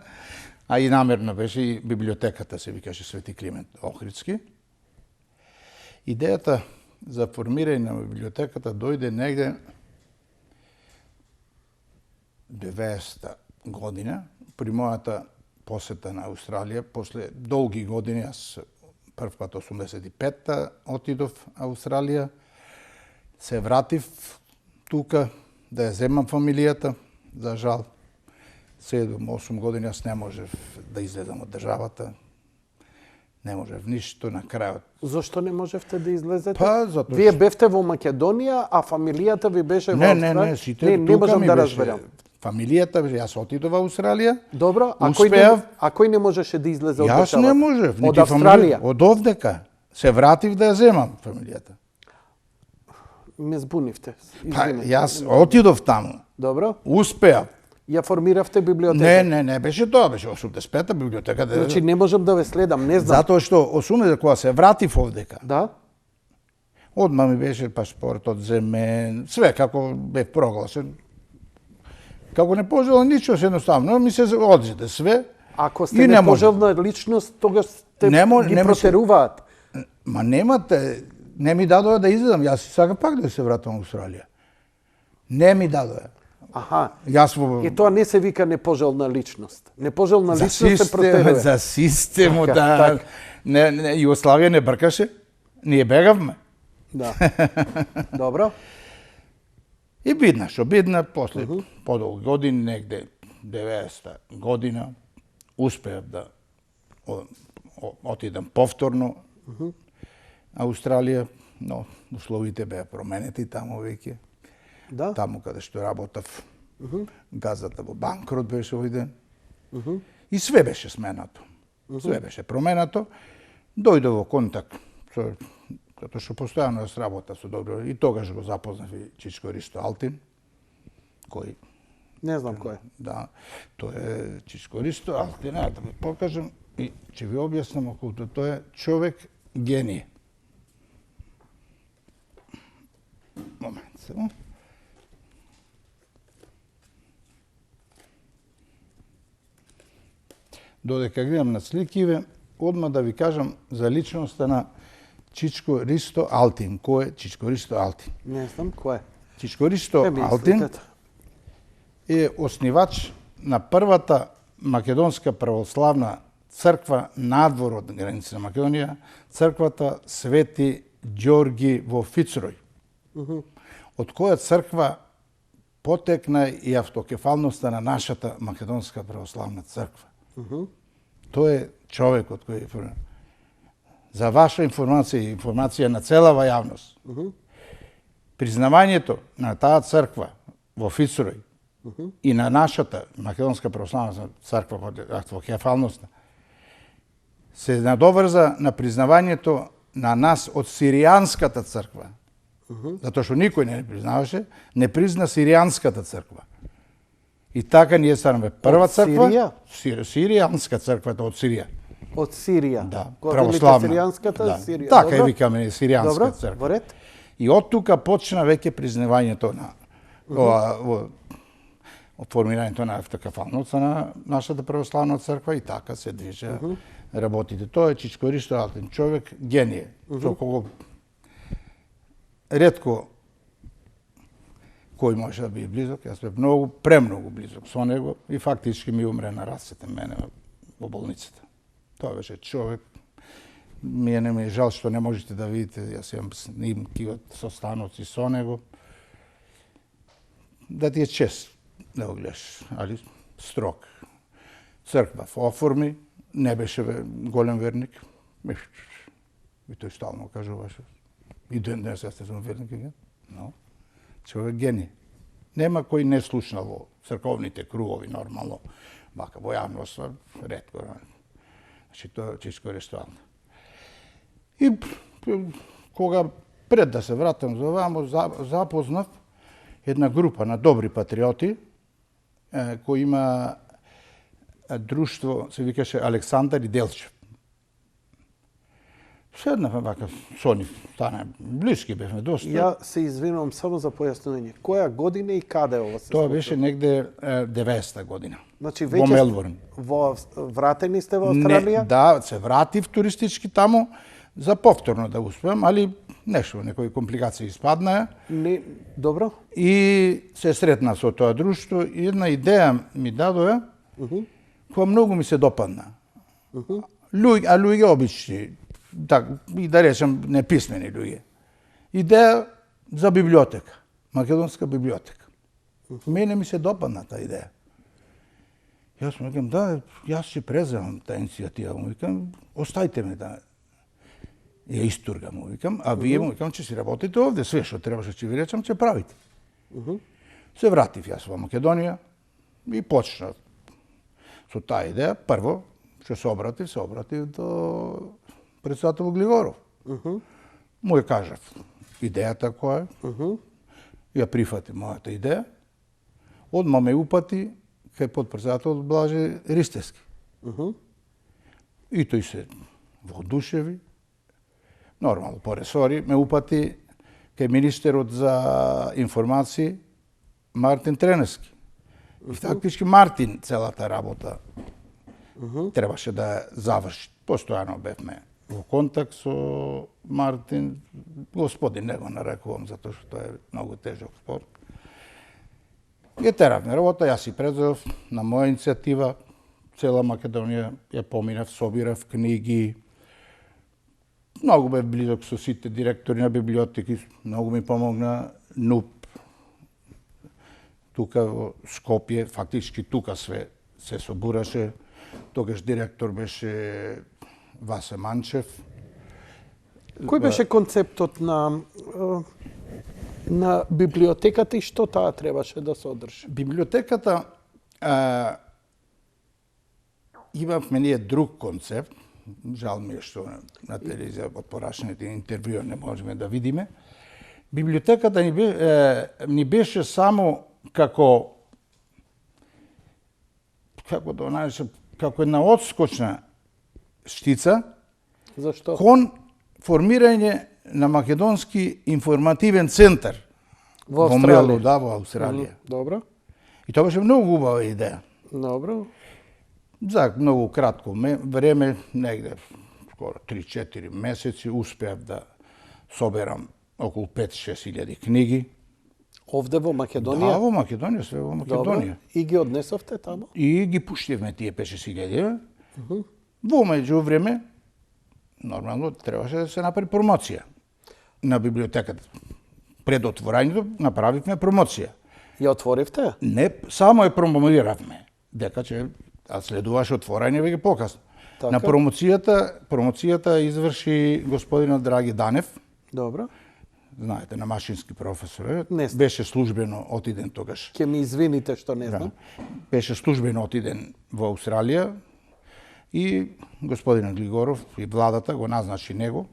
а и намерно беше и библиотеката се викаше Свети Климент Охридски. Идејата за формирање на библиотеката дојде негде 90-та година, при мојата посета на Австралија, после долги години, јас прв пат 85-та отидов Австралија, се вратив тука да ја земам фамилијата, за жал. 7-8 години јас не можев да излезам од државата, не можев ништо на крајот. Зошто не можевте да излезете? Па, затоа Вие бевте во Македонија, а фамилијата ви беше во Австралија? Не, сите не тука можам ми да беше. разберам. Фамилијата беше, јас отидов во Австралија. Добро, а кој не можеше да излезе од државата? Јас не можев, од Австралија. Од овдека. Се вратив да ја земам фамилијата. Ме збунивте. Па, јас отидов таму. Добро. Успеав. Ја формиравте библиотека? Не беше тоа, беше 85-та библиотека. Значи не можам да ве следам, не знам. Затоа што 80 кога се вратив овдека. Да? Одма ми беше паспортот земен, све како бев прогласен. Како не пожелам ничто, едноставно ми се одзеде све. Ако И сте не може. непожелна личност, тогаш те Не може- ги не може- протеруваат. Ма немате, не ми дадоа да излезам. Јас сакам пак да се вратам во Австралија. Не ми дадоа. Аха. Јас во... И тоа не се вика непожелна личност. Непожелна За личност се систем, протерува. за системот, Така, да. така. Не, Југославија не бркаше. Ние бегавме. Да. Добро. И бидна, што бидна, после подолги години, негде 90-та година, успеав да отидам повторно Австралија, но условите беа променети таму веќе. Да. Таму каде што работав, газата во банкрот беше овој ден. И све беше сменато. Све беше променато. Дојде во контакт со затоа што постојано јас работав со добро и тогаш го запознав и Чичко Ристо Алтин, кој Не знам кој е. да, тој е Чичко Ристо Алтин, да ви покажам и ќе ви објаснам околу тоа. Тој е човек генije. Момент само. Додека гледам на сликиве, одма да ви кажам за личноста на Чичко Ристо Алтин. Кој е Чичко Ристо Алтин? Не знам кој е. Чичко Ристо Еми, Алтин сликата. е оснивач на првата македонска православна црква надвор од границите на Македонија, црквата Свети Ѓорги во Фицрој. Од која црква потекна и автокефалноста на нашата македонска православна црква. Тој е човекот кој е за ваша информација и информација на целава јавност. Признавањето на таа црква во Фицрој и на нашата македонска православна црква во автокефалноста се надоврза на признавањето на нас од Сиријанската црква. Затоа што никој не признаваше, не призна Сиријанската црква. И така ние станаме прва Од црква, Сирија? Сиријанска црквата од Сирија. Од Сирија. Да, Кога православна. велите Сиријанската, Да. Сирија. Така Добро. е викаме Сиријанска Добро, црква. во ред. И од тука почна веќе признавањето на формирањето на автокефалноста на нашата православна црква и така се движа работите. Тоа е Чичко Ристо Алтин, човек генije, со кого ретко кој може да биде близок, јас бев многу, премногу близок со него и фактички ми умре на рацете мене во болницата. Тоа беше човек, не ми е жал што не можете да видите, јас имам снимки од состаноци со него. Да ти е чест да го гледаш, али строг. Црква во оформи, не беше голем верник. И тој стално кажуваше. И ден днес јас сум верник, но човек генij. Нема кој не слушнал во црковните кругови нормално, вака во јавност, ретко. Значи тоа Чичко Ристо Алтин. И кога пред да се вратам за овамо, запознав една група на добри патриоти, кој има друштво, се викаше Александар и Делчев. Седнавме вака со нив, стана блиски бевме доста. Ја се извинувам само за појаснување. Која година и каде ова се Тоа случило? беше негде 90-та година. Значи во веќе Мелбурн. вратени сте во Австралија? Не, да, се вратив туристички таму за повторно да успеам, али нешто, некои компликации испаднаа. Не, добро. И се сретна со тоа друштво и една идеја ми дадоа, која многу ми се допадна. Луѓе обични, и да речем неписмени луѓе. Идеја за библиотека, македонска библиотека. Мене ми се допадна таа идеја. Јас му викам, да, јас ќе преземам таа иницијатива, му викам, остајте ме да ја истургам, му викам, а вие му викам, ќе си работите овде, све што требаше ќе ви речам, ќе правите. Се вратив јас во Македонија и почнав со таа идеја. Прво, што се обратив до председател Глигоров. Му ја кажав идејата која е, ја прифати мојата идеја, одма ме упати кај подпредседател Блаже Ристевски. И тој се воодушеви, нормално по ресори, ме упати кај министерот за информации Мартин Тренески. И фактички Мартин целата работа требаше да ја заврши. Постојано бевме во контакт со Мартин. Господин не го нарекувам, затоа што тоа е многу тежок спорт. И теравме работа, јас и презов на моја иницијатива. Цела Македонија ја поминав, собирав книги. Многу бев близок со сите директори на библиотеки, многу ми помогна НУП. Тука во Скопје, фактички тука се собураше. Тогаш директор беше Васе Манчев. Кој беше концептот на библиотеката и што таа требаше да содржи? Библиотеката имавме ние друг концепт. Жал ми е што на телевизија од порашните интервјуа не можеме да видиме. Библиотеката ни беше само како да наречам, како една одскочна штица. Зашто? Кон формирање на македонски информативен центар Во во Австралија. Мелу, да, во Австралија. Добро. И тоа беше многу убава идеја. Добро. За многу кратко време, негде скоро 3-4 месеци, успеав да соберам околу 5-6 илјади книги. Овде во Македонија? Да, во Македонија, све во Македонија. Добро. И ги однесовте тамо? И ги пуштивме тие 5-6 илјади. Во меѓувреме, нормално требаше да се направи промоција на библиотеката. Пред отворањето направивме промоција. Ја отворивте? Не, само ја промовиравме, дека ќе следуваше отворање веќе покасно. Така. На промоцијата изврши господинот Драги Данев, Добро. знаете, на машински професор, Не знам. беше службено отиден тогаш. Ке ми извините што не знам. Беше службено отиден во Австралија и господинот Глигоров и владата го назначи него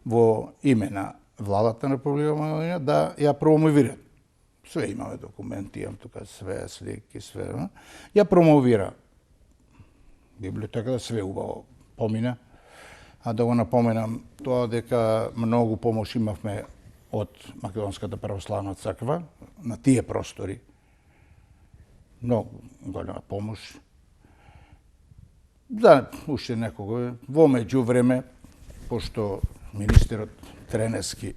во име на владата на Република Македонија да ја промовира. Све имаме документи, имам тука све слики, све. Ја промовира библиотеката, све убаво помина. А да го напоменам тоа дека многу помош имавме од Македонската православна црква на тие простори. Многу голема помош. Да, уште некого во меѓувреме, пошто министерот Тренески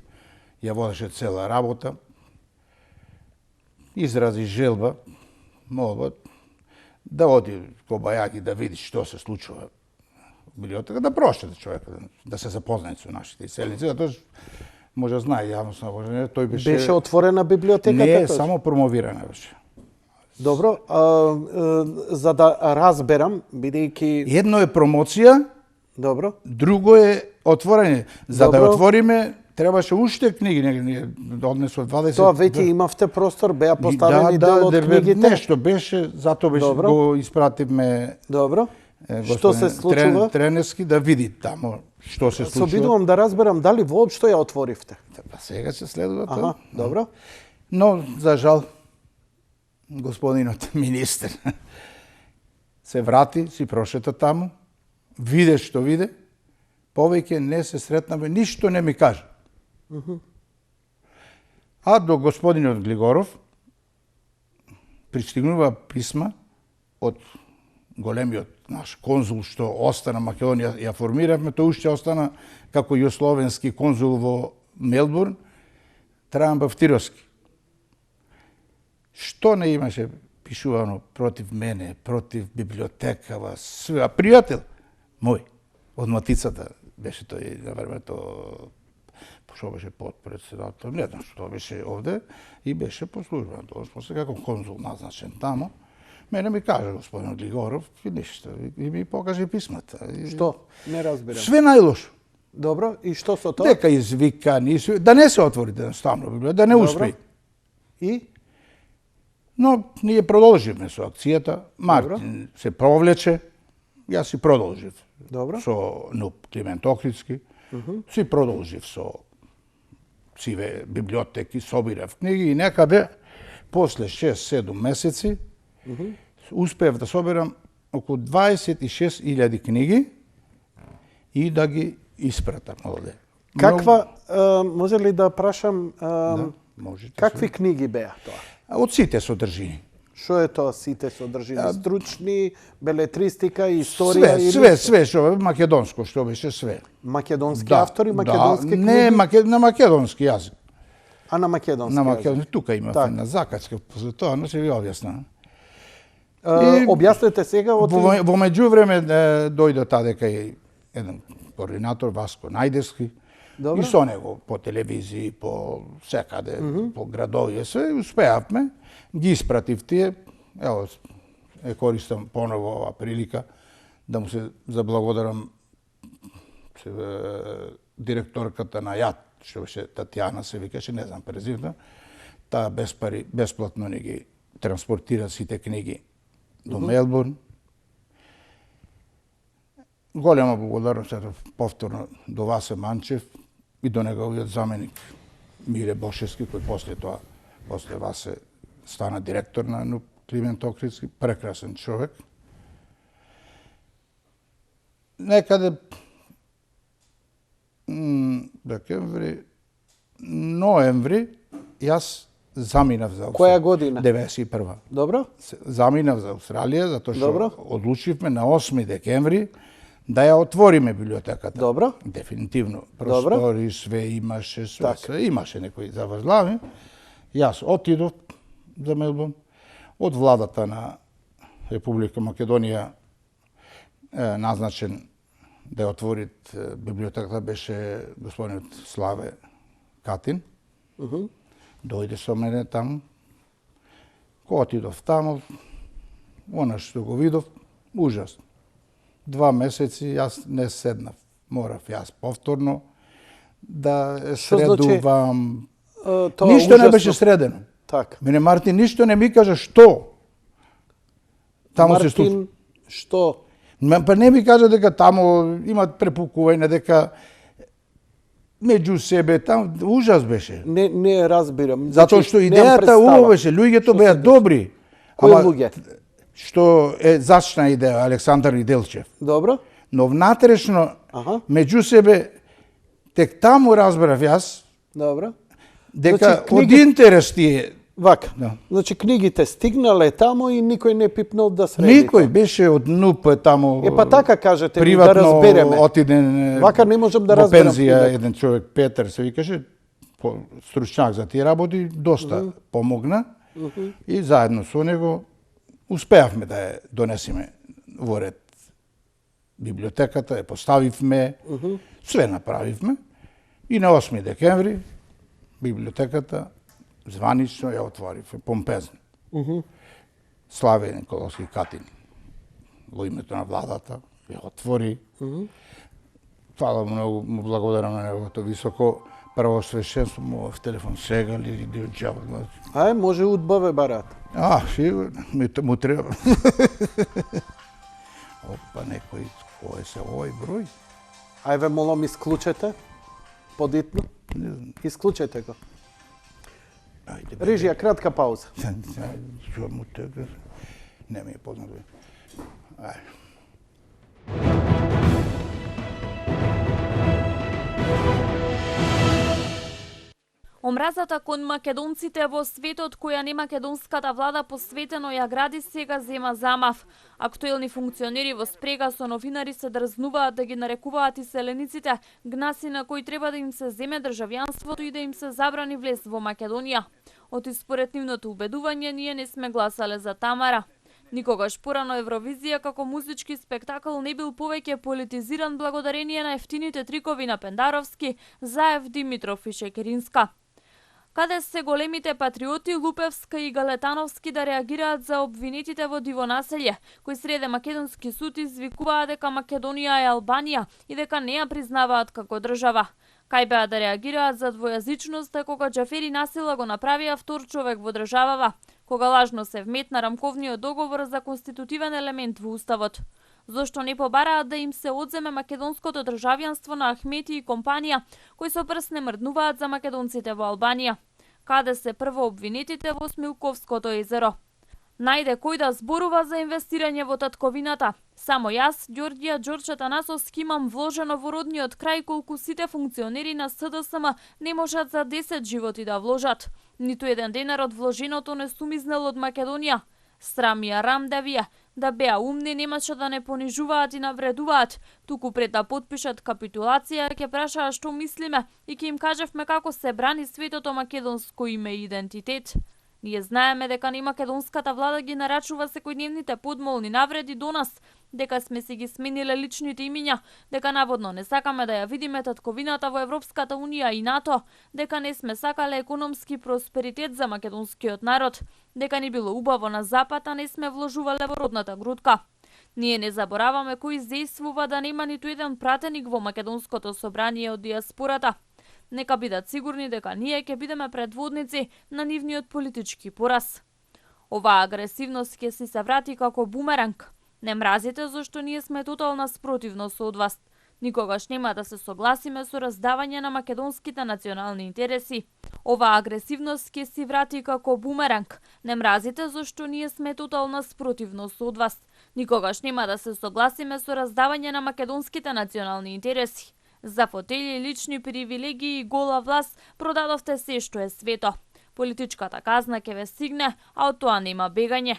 ја водеше цела работа, изрази желба, молба, да оди во Бајаги да види што се случува во библиотека, да прочита човека, да се запознае со нашите иселници, затоа може знае јавноста, тој Беше отворена библиотеката? не, тој? само промовирана беше. Добро, за да разберам, бидејќи... Едно е промоција, Добро. друго е отворање. За да Добро. ја отвориме, требаше уште книги, ние однесо 20. Тоа веќе имавте простор, беа поставени дел од книгите? Нешто беше, затоа беше Добро. го испративме Добро. Што се случува? Тренески да види тамо што се Се случува. обидувам да разберам дали воопшто ја отворивте. Па сега се следува тоа. Аха, добро. Но, за жал, господинот министер се врати, си прошета таму, виде што виде, повеќе не се сретнаме, ништо не ми кажа. А до господинот Глигоров пристигнува писма од големиот наш конзул што остана Македонија, ја формиравме, тој уште остана како југословенски конзул во Мелбурн, Трајан Бавтировски. Што не имаше пишувано против мене, против библиотекава, све, а пријател мој од матицата беше тој на времето, што беше подпредседател, не знам што беше овде, и беше по служба. После како конзул назначен тамо, мене ми кажа господин Глигоров и ништо, и ми покаже писмата. Што? Не разбирам. Све најлошо. Добро, и што со тоа? Дека извикани, да не се отвори едноставно библиотека, да не успеи. И? Но ние продолживме со акцијата, Мартин се провлече, јас си продолжив. Добро. Со НУП Климент Охридски, си продолжив со сиве библиотеки, собирав книги и некаде после 6-7 месеци успеав да соберам околу 26.000 книги и да ги испратам овде. Каква, може ли да прашам, Можете. какви книги беа тоа? Од сите содржини. Што е тоа сите содржини? Стручни, белетристика, историја Све што македонско што беше све. Македонски автори, македонски книги? Не, на македонски јазик. А на македонски На јазик? македонски, тука има Так. на закачка, после тоа, но ќе ви објаснам. Објаснете сега Во меѓувреме дојде тадека и еден координатор Васко Најдевски. Добро. И со него по телевизии, по секаде, по градови, све успеавме. Ги испратив тие. Ево, користам поново ова прилика да му се заблагодарам директорката на ЈАД, што беше Татјана се викаше, не знам презивно. Таа без пари, бесплатно ни ги транспортира сите книги до Мелбурн. Голема благодарност повторно до Васе Манчев и до неговиот заменик Мире Бошевски, кој после Васе стана директор на НУП Климент Охридски, прекрасен човек. Некаде декември, ноември, јас заминав за Австралија. Која година? 91. Добро? Заминав за Австралија, затоа што Добро. одлучивме на 8 декември да ја отвориме библиотеката. Добро. Дефинитивно. Простори, све имаше, све имаше некои заврзлави. Јас отидов за Мелбурн. Од владата на Република Македонија назначен да ја отвори библиотеката беше господинот Славе Катин. Дојде со мене таму. Кога отидов таму, она што го видов, ужасно. 2 месеци јас не седнав. Морав јас повторно да средувам. Ништо не беше средено. Так. Мене Мартин ништо не ми кажа што. Таму се случи. Мартин, што? Па не ми кажа дека таму имат препукување, дека меѓу себе там ужас беше. Не разбирам. Затоа што идејата убава беше, луѓето беа добри. Кои луѓе? Што е зачна идеја Александар Неделчев. Добро. Но внатрешно меѓу себе тек таму разбрав јас Добро. дека од интерес ти е. Вака. Да. Значи книгите стигнале таму и никој не пипнал да среди. Никој беше од НУП таму. Па така кажете ми да приватно разбереме. отиден. Вака не можам да во разберам. пензија еден човек Петер се викаше, стручњак за тие работи, доста помогна. И заедно со него успеавме да ја донесеме во ред библиотеката, ја поставивме, све направивме. И на 8 декември библиотеката званично ја отворивме, помпезно. Славе Николовски Катин, во името на владата, ја отвори. Фала многу, му благодарам на неговото високо првосвещенство, му в телефон сега ли иди од џабот. Ај, може удбаве барат. Сигурно, му треба. Опа, некој, кој се овој број? Ајве, молам, исклучете. Подитно. Не знам. Исклучете го. Ајде, Рижија, кратка пауза. Што му тега? Не ми е познато. Ајде. Омразата кон македонците во светот која не македонската влада посветено ја гради сега зема замав. Актуелни функционери во спрега со новинари се дрзнуваат да ги нарекуваат иселениците гнаси на кои треба да им се земе државјанството и да им се забрани влез во Македонија. Оти според нивното убедување ние не сме гласале за Тамара. Никогаш порано Евровизија како музички спектакл не бил повеќе политизиран благодарение на ефтините трикови на Пендаровски, Заев, Димитров и Шекеринска. Каде се големите патриоти Лупевска и Галетановски да реагираат за обвинетите во дивонаселје, кои среде македонски суд извикуваат дека Македонија е Албанија и дека не ја признаваат како држава. Кај беа да реагираат за двојазичноста кога Џафери насила го направија втор човек во државава, кога лажно се вметна рамковниот договор за конститутивен елемент во Уставот. Зошто не побараат да им се одземе македонското државјанство на Ахмети и компанија, кои со прст не мрднуваат за македонците во Албанија? Каде се прво обвинетите во Смилковското езеро? Најде кој да зборува за инвестирање во татковината. Само јас, Ѓорѓија Ѓорче Танасовски, имам вложено во родниот крај колку сите функционери на СДСМ не можат за 10 животи да вложат. Ниту еден денар од вложеното не сум изнел од Македонија. Срам ја Рамдевија, да беа умни немаше да не понижуваат и навредуваат, туку пред да потпишат капитулација ќе прашаа што мислиме и ќе им кажевме како се брани светото македонско име и идентитет. Ние знаеме дека ни македонската влада ги нарачува секојдневните подмолни навреди до нас, дека сме си ги смениле личните имиња, дека наводно не сакаме да ја видиме татковината во Европската Унија и НАТО, дека не сме сакале економски просперитет за македонскиот народ, дека ни било убаво на Запад, а не сме вложувале во родната грудка. Ние не забораваме кој изејствува да нема ниту еден пратеник во Македонското собрание од диаспората. Нека бидат сигурни дека ние ќе бидеме предводници на нивниот политички пораз. Оваа агресивност ќе си се врати како бумеранг. Не мразите зашто ние сме тотална спротивност од вас. Никогаш нема да се согласиме со раздавање на македонските национални интереси. Оваа агресивност ќе си врати како бумеранг. Не мразите зашто ние сме тотална спротивност од вас. Никогаш нема да се согласиме со раздавање на македонските национални интереси. За фотели, лични привилегии и гола власт продадовте се што е свето. Политичката казна ќе ве стигне, а од тоа нема бегање.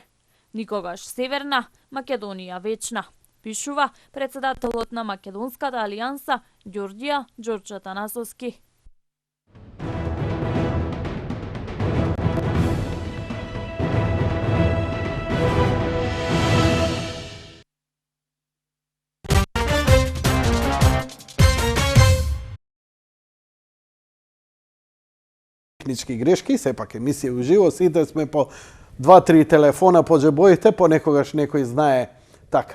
Никогаш Северна, Македонија вечна, пишува председателот на Македонската алијанса Ѓорѓија Ѓорđ Атанасовски. Технички грешки, сепак емисија уживо, сите сме по 2-3 телефона по џебоите, понекогаш некој знае така.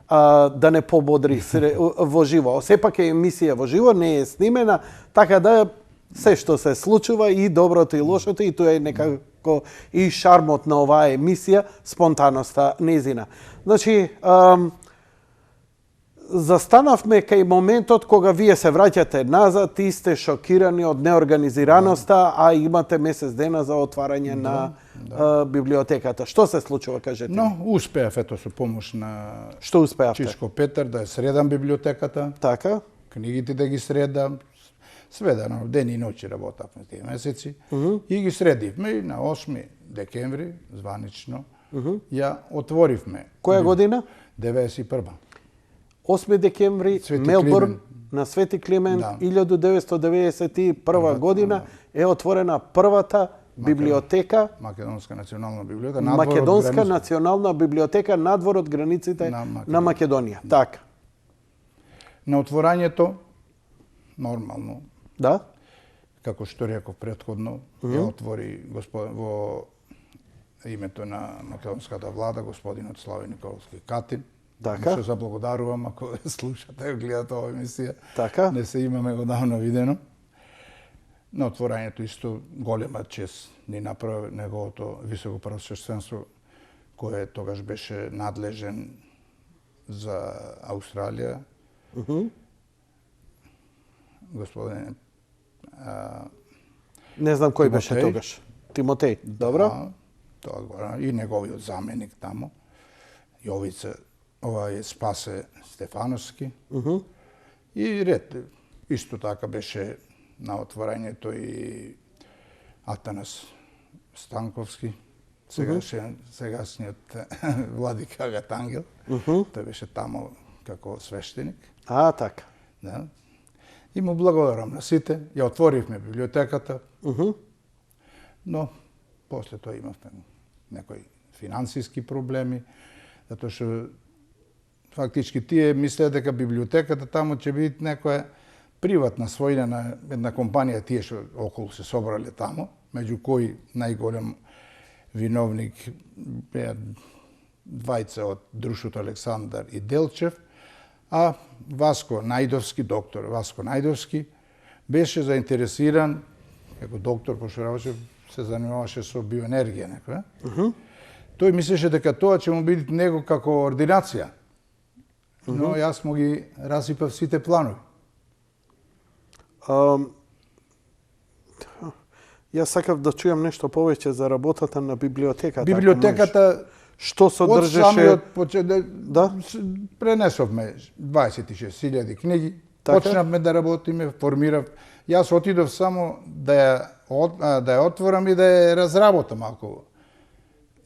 Да не пободри во живо. Сепак е емисија во живо, не е снимена, така да се што се случува и доброто и лошото, и тоа е некако и шармот на оваа емисија, спонтаноста незина. Значи, застанавме кај моментот кога вие се враќате назад и сте шокирани од неорганизираноста, а имате месец дена за отварање на библиотеката. Што се случува, кажете? Но успеав ето со помош на Што успеавте? Чичко Петар да ја средам библиотеката, Така? книгите да ги средам, сведано ден и ноќи работавме тие месеци и ги средивме и на 8 декември званично ја отворивме. Која година? 91. 8 декември, Свети Мелбурн, Климент. на Свети Климент, Да. 1991 година е отворена првата библиотека, Македонска национална библиотека, надвор од Македонска границата. национална библиотека надвор од границите на Македонија. Така. На отворањето, нормално, Да? како што реков претходно, ја отвори во името на македонската влада, господинот Слави Николовски Катин. Така. Што заблагодарувам ако слушате, гледате оваа емисија. Така. Не се имаме одавно видено. На отворањето исто голема чест ни направи неговото високо пресвещенство, кое тогаш беше надлежен за Австралија. Господин Не знам кој беше Тимотеј. тогаш. Тимотеј. Добро. Тоа го и неговиот заменик тамо. Јовица, ова е Спасе Стефановски. И ред, исто така беше на отворањето и Атанас Станковски, сегашниот владика Агатангел. Тој беше тамо како свештеник. Така. Да. И му благодарам на сите. Ја отворивме библиотеката. Но после тоа имавме некои финансиски проблеми, затоа што фактички тие мислеа дека библиотеката тамо ќе биде некоја приватна својна на една компанија, тие што околу се собрале тамо, меѓу кои најголем виновник беа двајца од друштвото Александар и Делчев, а Васко Најдовски, доктор Васко Најдовски, беше заинтересиран, како доктор, пошто се занимаваше со биоенергија некоја. Тој мислеше дека тоа ќе му биде него како ординација. Но јас му ги расипав сите планови. Јас сакав да чујам нешто повеќе за работата на библиотеката. Библиотеката што од содржеше? самиот Да? пренесовме 26.000 книги, Така? почнавме да работиме, формирав. Јас отидов само да ја отворам и да ја разработам малку.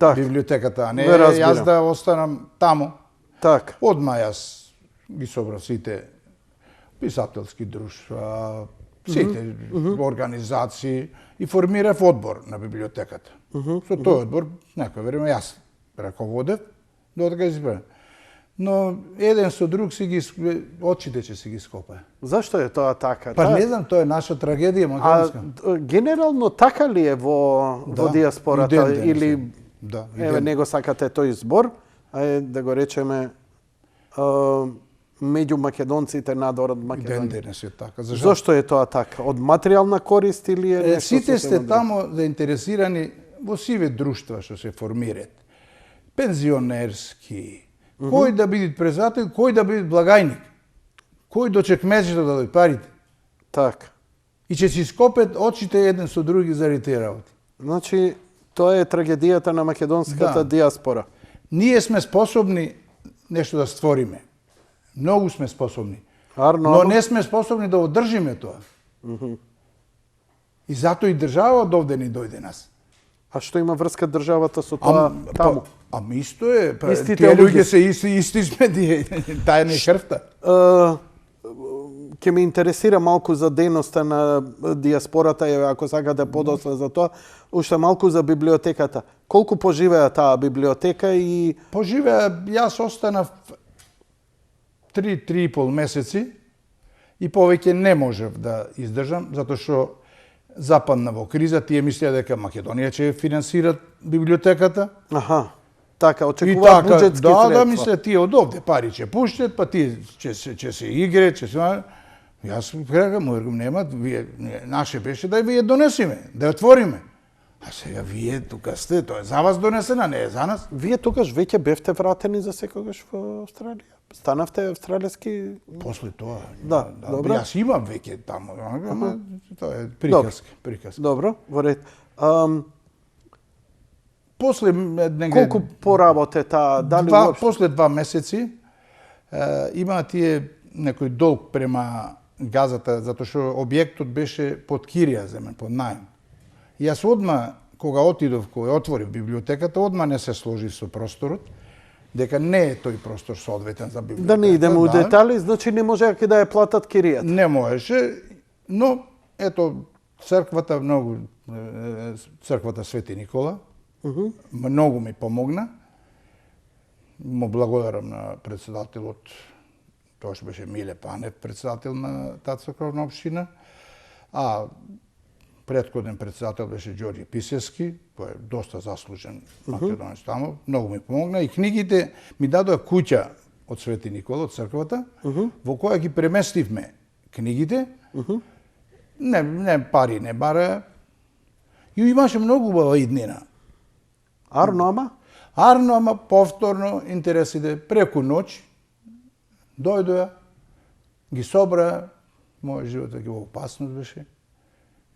Так. библиотеката, а не Ве разбирам. јас да останам таму. Така. Одма јас ги собрав сите писателски друштва, сите организации и формирав одбор на библиотеката. Со тој одбор, некој време јас раководев, додека избран. Но еден со друг си ги очите ќе си ги скопае. Зашто е тоа така? Па не знам, тоа е наша трагедија македонска. Генерално така ли е во диаспората и ден или денес. Да, и еве ден. него сакате тој збор, да го речеме меѓу македонците надвор од Ден Македонија. денес е така. За жал. Зошто е тоа така? Од материјална корист или е нешто Сите сосема сте друго? тамо заинтересирани во сиве друштва што се формираат. Пензионерски, кој да биде председател, кој да биде благајник, кој до чекмеџето да дојде парите. Така. И ќе си скопет очите еден со други заради тие работи. Значи, тоа е трагедијата на македонската Да. диаспора. Ние сме способни нешто да створиме. Многу сме способни. Арно, Но не сме способни да одржиме тоа. И затоа и држава од овде ни дојде нас. А што има врска државата со тоа таму? Ама исто е, па, Истите тие луѓе луѓе се исти сме, таа не е крвта. Ќе ме интересира малку за дејноста на диаспората, еве ако сакате подоцна за тоа, уште малку за библиотеката. Колку поживеа таа библиотека и Поживеа, јас останав 3,5 месеци и повеќе не можев да издржам, затоа што западна во криза, тие мислеа дека Македонија ќе финансира библиотеката. аха, така И очекуваат така, буџетски да, средства. мисле тие од овде пари ќе пуштат, па тие ќе се игре, ќе се. Јас рекам, нема, вие наше беше да вие донесиме, да ја отвориме. А сега вие тука сте, тоа е за вас донесена, не е за нас. Вие тогаш веќе бевте вратени за секогаш во Австралија? Станавте австралиски? После тоа. Да, добро. Јас имам веќе таму, ама тоа е приказка, приказка. Добро, во ред. После негде Колку поработе таа, дали уопште? после 2 месеци има тие некој долг према газата, затоа што објектот беше под кирија земен, под најм. И јас одма, кога отидов, кога отворив библиотеката, одма не се сложи со просторот, дека не е тој простор соодветен за библиотека. Да не идеме у детали, значи не можеа да ја платат киријата. Не можеше, но ето црквата многу, црквата Свети Никола, многу ми помогна. Му благодарам на председателот, тоаш беше Миле Панев, председател на таа црковна општина, а претходен председател беше Ѓорѓе Писевски, кој е доста заслужен македонец таму, многу ми помогна и книгите ми дадоа куќа од Свети Никола, од црквата, во која ги преместивме книгите. Не пари не бара. И имаше многу убава иднина. Арно, ама? Арно, ама повторно интересите преку ноќ дојдоа, ги собра, мојот живот веќе во опасност беше.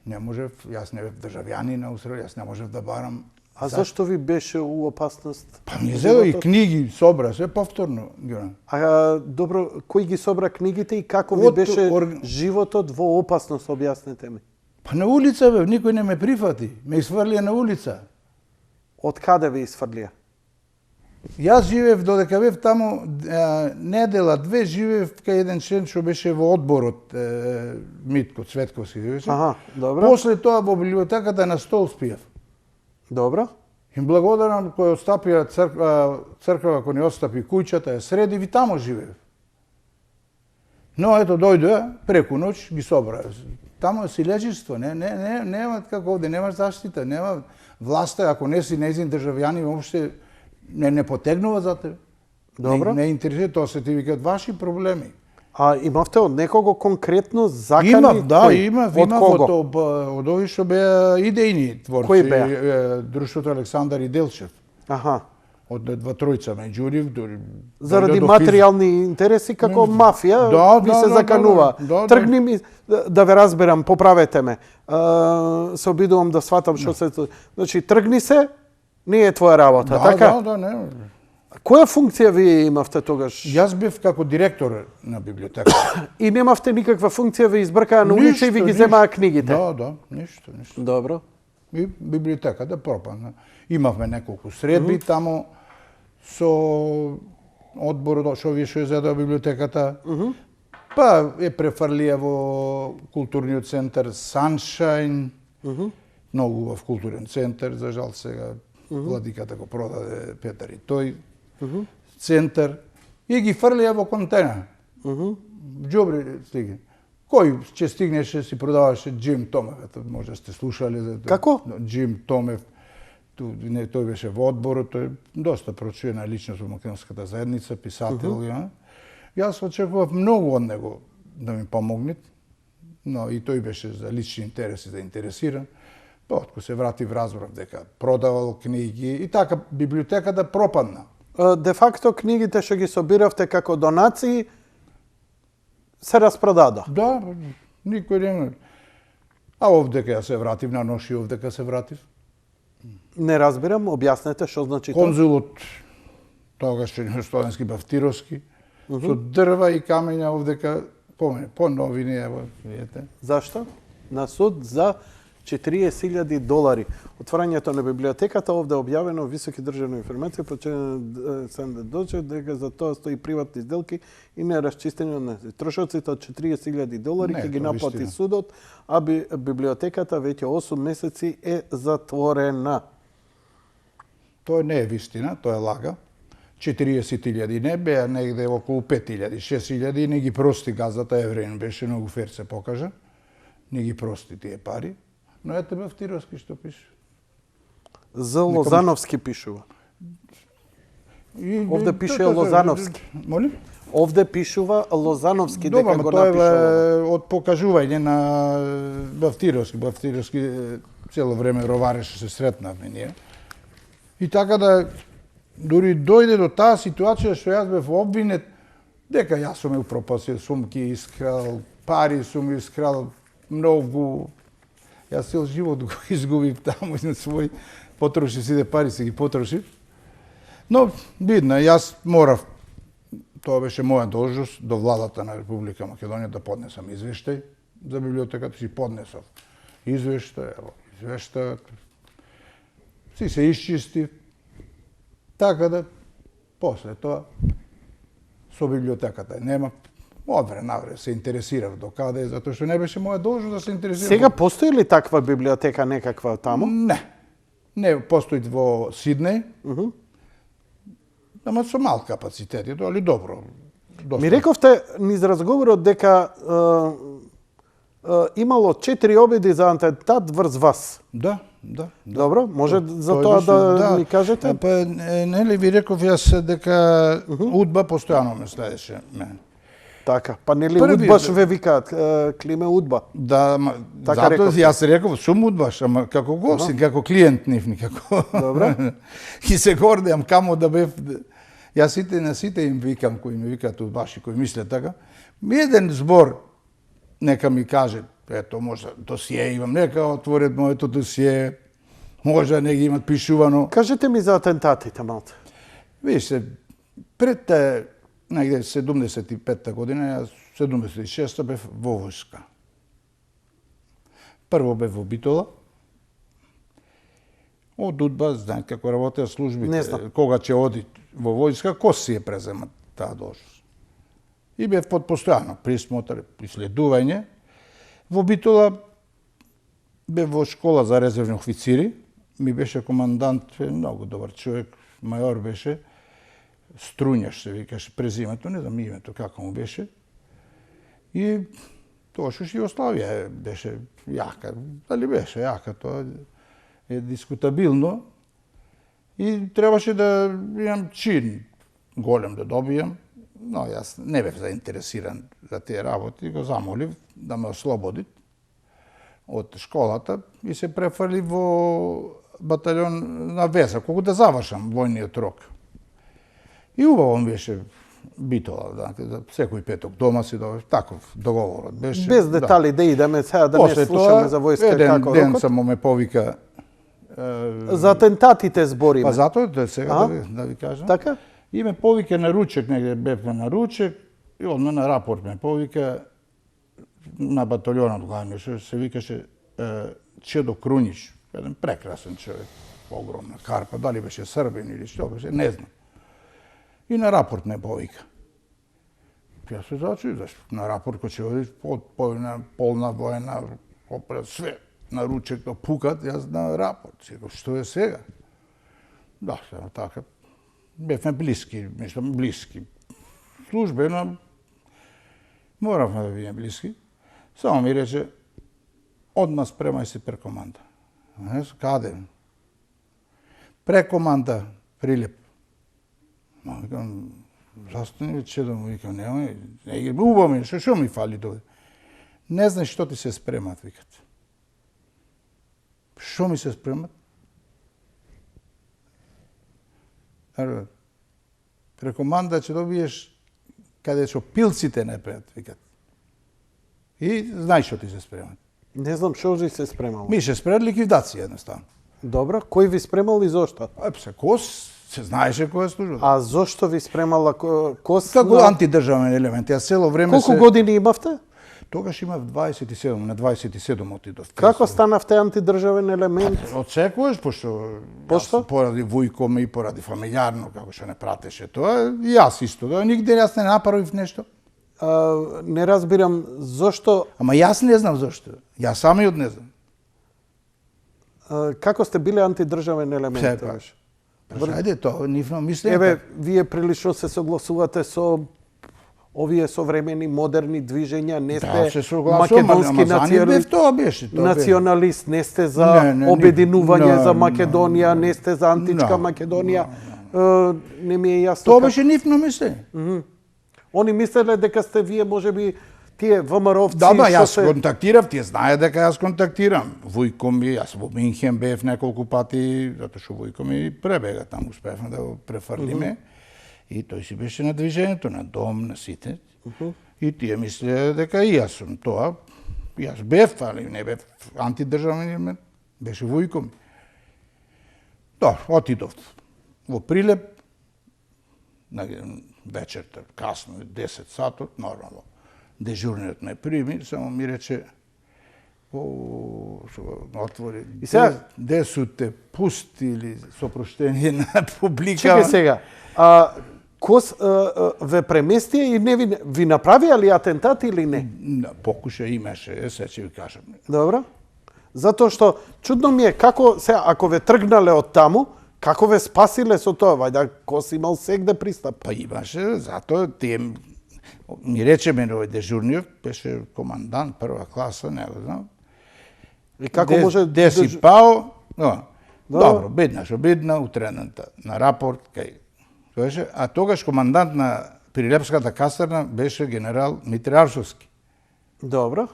Не можев, јас не бев државјанин на Австралија, јас не можев да барам. А зашто ви беше у опасност? Па ми зедо и книги собра, се повторно ги. А добро, кој ги собра книгите и како ви Од беше орг- животот во опасност, објаснете ми. Па на улица бев, никој не ме прифати, ме изфрлија на улица. Од каде ви изфрлија? Јас живеев додека бев таму недела, 2 живеев кај еден член што беше во одборот Митко Цветковски беше. Аха, добро. После тоа во библиотеката на стол спиев. Добро. Им благодарам кој отстапија црква, кој ни отстапи куќата, ја среди, ви тамо живеев. Но ето дојдоа преку ноќ ги собра. Тамо е силежиство, нема како овде, нема заштита, нема власта, ако не си нејзин државјани, воопште не потегнува за тебе. Добро. Не интересира, тоа се ти викаат ваши проблеми. А имавте од некого конкретно закани? Имав, да, Кој? имав Од кого? од овие што беа идејни творци. Кои беа? Друштвото Александар и Делчев. Аха. Од 2 тројца Меѓурив, Заради материјални интереси како мафија ви се заканува. Тргни ми да ве разберам, поправете ме. Се обидувам да сватам што се. Значи тргни се, не е твоја работа, така? Да, не. Која функција вие имавте тогаш? Јас бев како директор на библиотеката. И немавте никаква функција, ви избркаа на улица и ви ги земаа книгите? Да, ништо. Добро. И библиотеката пропадна. Имавме неколку средби тамо со одборот што више за библиотеката. Па е префрлија во културниот центар Sunshine. Многу убав културен центар, за жал сега владиката го продаде Петар и тој центар. И ги фрлија во контейнер. Џобри стиги. Кој ќе стигнеше си продаваше Джим Томев, може сте слушале за Како? Джим Томев. Тој беше во одборот, тој доста прочуена личност во македонската заедница, писател. Јас очекував многу од него да ми помогне, но и тој беше за лични интереси заинтересиран. Па откако се врати разбрав дека продавал книги и така библиотеката пропадна. Де факто книгите што ги собиравте како донации се распродада. Да, никој не. А овдека ја се вратив на нош и овдека се вратив. Не разбирам, објаснете што значи тоа. Конзулот тогашен студентски Бавтировски со дрва и камења овдека по новини, ево, видите. Зашто? На суд за $40,000. Отварањето на библиотеката овде објавено високи државни информации, починено сам да доче дека за тоа стои приватни сделки и не расчистени од трошоците од $40,000 ќе ги наплати вистина. судот, а библиотеката веќе 8 месеци е затворена. Тоа не е вистина, тоа е лага. 40,000 не беа негде околу 5,000, 6,000 и не ги прости газата Евреин, беше многу фер се покажа. Не ги прости тие пари. Но ете Бавтировски што пише. За Лозановски пишува. Овде пише Лозановски. Молим? Овде пишува Лозановски дека Добро, го тоа напишува. е од покажување на Бавтировски. Бавтировски цело време ровареше, се сретнавме ние. И така да дури дојде до таа ситуација што јас бев обвинет дека јас сум упропастил, сум ги искрал, пари сум искрал многу. Јас цел живот го изгубив таму на свој, потроши сите пари, се ги потрошив. Но, видно, јас морав, тоа беше моја должност, до владата на Република Македонија да поднесам извештај за библиотеката, си поднесов извештај, ево, извештајот, си се исчистив, така да, после тоа, со библиотеката нема, одвре навре се интересирав до каде, затоа што не беше моја должност да се интересирам. Сега постои ли таква библиотека некаква таму? Не. Не, постои во Сиднеј. Ама со мал капацитет, али добро. Доста. Ми рековте низ разговорот дека имало 4 обиди за атентат врз вас. Да. Добро, може за Тој тоа беше- да ми кажете? Па, нели ви реков јас дека Удба постојано ме следеше мене. Така, па нели Први- Удбаш ве викаат, Климе Удба. Да, Така затоа реков. јас реков сум Удбаш, ама како гостин, како клиент нив никако. Добро. И се гордеам камо да бев. Јас сите им викам, кои ми викаат Удбаши, кои мислат така. Еден збор нека ми каже, ето може досие имам, нека отворят моето досие. Може не ги имат пишувано. Кажете ми за атентатите малце. Вижте, пред негде 75-та година, јас 76-та бев во војска. Прво бев во Битола. Од Удба, знаем како работеа службите. Не знам. Кога ќе оди во војска, кој си ја презема таа должност. И бев под постојано присмотр, иследување. Во Битола бев во школа за резервни официри. Ми беше командант, многу добар човек, мајор беше. Струнјаш се викаше презимето, не знам името како му беше. И тоа што Југославија беше јака, дали беше јака, тоа е дискутабилно. И требаше да имам чин голем да добијам, но јас не бев заинтересиран за тие работи, го замолив да ме ослободи од школата и се префрли во батальон на Веза, колку да завршам војниот рок. И убаво ми беше Битола, да секој петок дома си добив, таков договорот беше. Без детали да идеме сега да не После слушаме за војска еден како ден рокот. само ме повика. За атентатите збориме. Па затоа да сега А? да ви кажам. Така? И ме повика на ручек, негде бевме на ручек, и одма на рапорт ме повика на батальонот главниот, што се викаше Чедо Крунич, Еден прекрасен човек, огромна карпа, дали беше србин или што беше, не знам. И на рапорт ме повика. Јас се зачуив, зашто на рапорт кој ќе одиш полна воена, опред све, на ручек да пукат, јас на рапорт. Сикав, што е сега? Да, сега така. Бевме блиски, мислам блиски. Службено моравме да бидеме блиски. Само ми рече, одма спремај се прекоманда. Каде? Прекоманда, Прилеп. Викам, застани веќе да му викам, не ги убаво ми, што ми фали дојде? Не знаеш што ти се спремат, викат. Што ми се спремат? Прекоманда ќе добиеш каде што пилците не пеат, викат. И знаеш што ти се спремат. Не знам што ви се спремало. Ми се спремат ликвидација едноставно. Добро, кој ви спремал и зошто? Кос, се знаеше кој е служил. А зошто ви спремала Кос? Како антидржавен елемент. Јас цело време Колку години имавте? Тогаш имав 27, на 27 отидов. Како станавте антидржавен елемент? Од секојаш, пошто поради војкоме и поради фамилиарно, како што не пратеше тоа, и јас исто. Нигде јас не направив нешто. Не разбирам зошто. Ама јас не знам зошто. Јас самиот не знам. Како сте биле антидржавен елемент? Ајде, тоа нивно мислење. Еве, вие прилично се согласувате со овие современи модерни движења, не сте македонски националист, не сте за обединување за Македонија, не сте за античка Македонија. Не ми е јасно. Тоа беше нивно мислење. Они мислеле дека сте вие можеби тие ВМРО-вци. Да, јас контактирав, тие знае дека јас контактирам. Војко ми, јас во Минхен бев неколку пати, затоа што Војко ми пребега таму, успевме да го префрлиме. И тој си беше на движењето, на дом, на сите. И тие мислеа дека и јас сум тоа. Јас бев, али не бев антидржавен елемент. Беше Војко ми. Да, отидов во Прилеп, вечерта, касно, 10 сатот, нормално. Дежурниот ме прими, само ми рече, отвори, де су те пустили со проштение на публика. Чекај сега, Кос ве премести и не ви направија ли атентат или не? Покуша имаше, се ќе ви кажам. Добро. Затоа што чудно ми е како се ако ве тргнале од таму, како ве спасиле со тоа? Вајда Кос имал сегде пристап. Па имаше, затоа тие ми рече мене овој дежурниот, беше командант прва класа, не го знам. И како може де си пао? Добро, бедна што бедна, утрената на рапорт кај беше, а тогаш командант на Прилепската касарна беше генерал Митре Аршовски. Добро.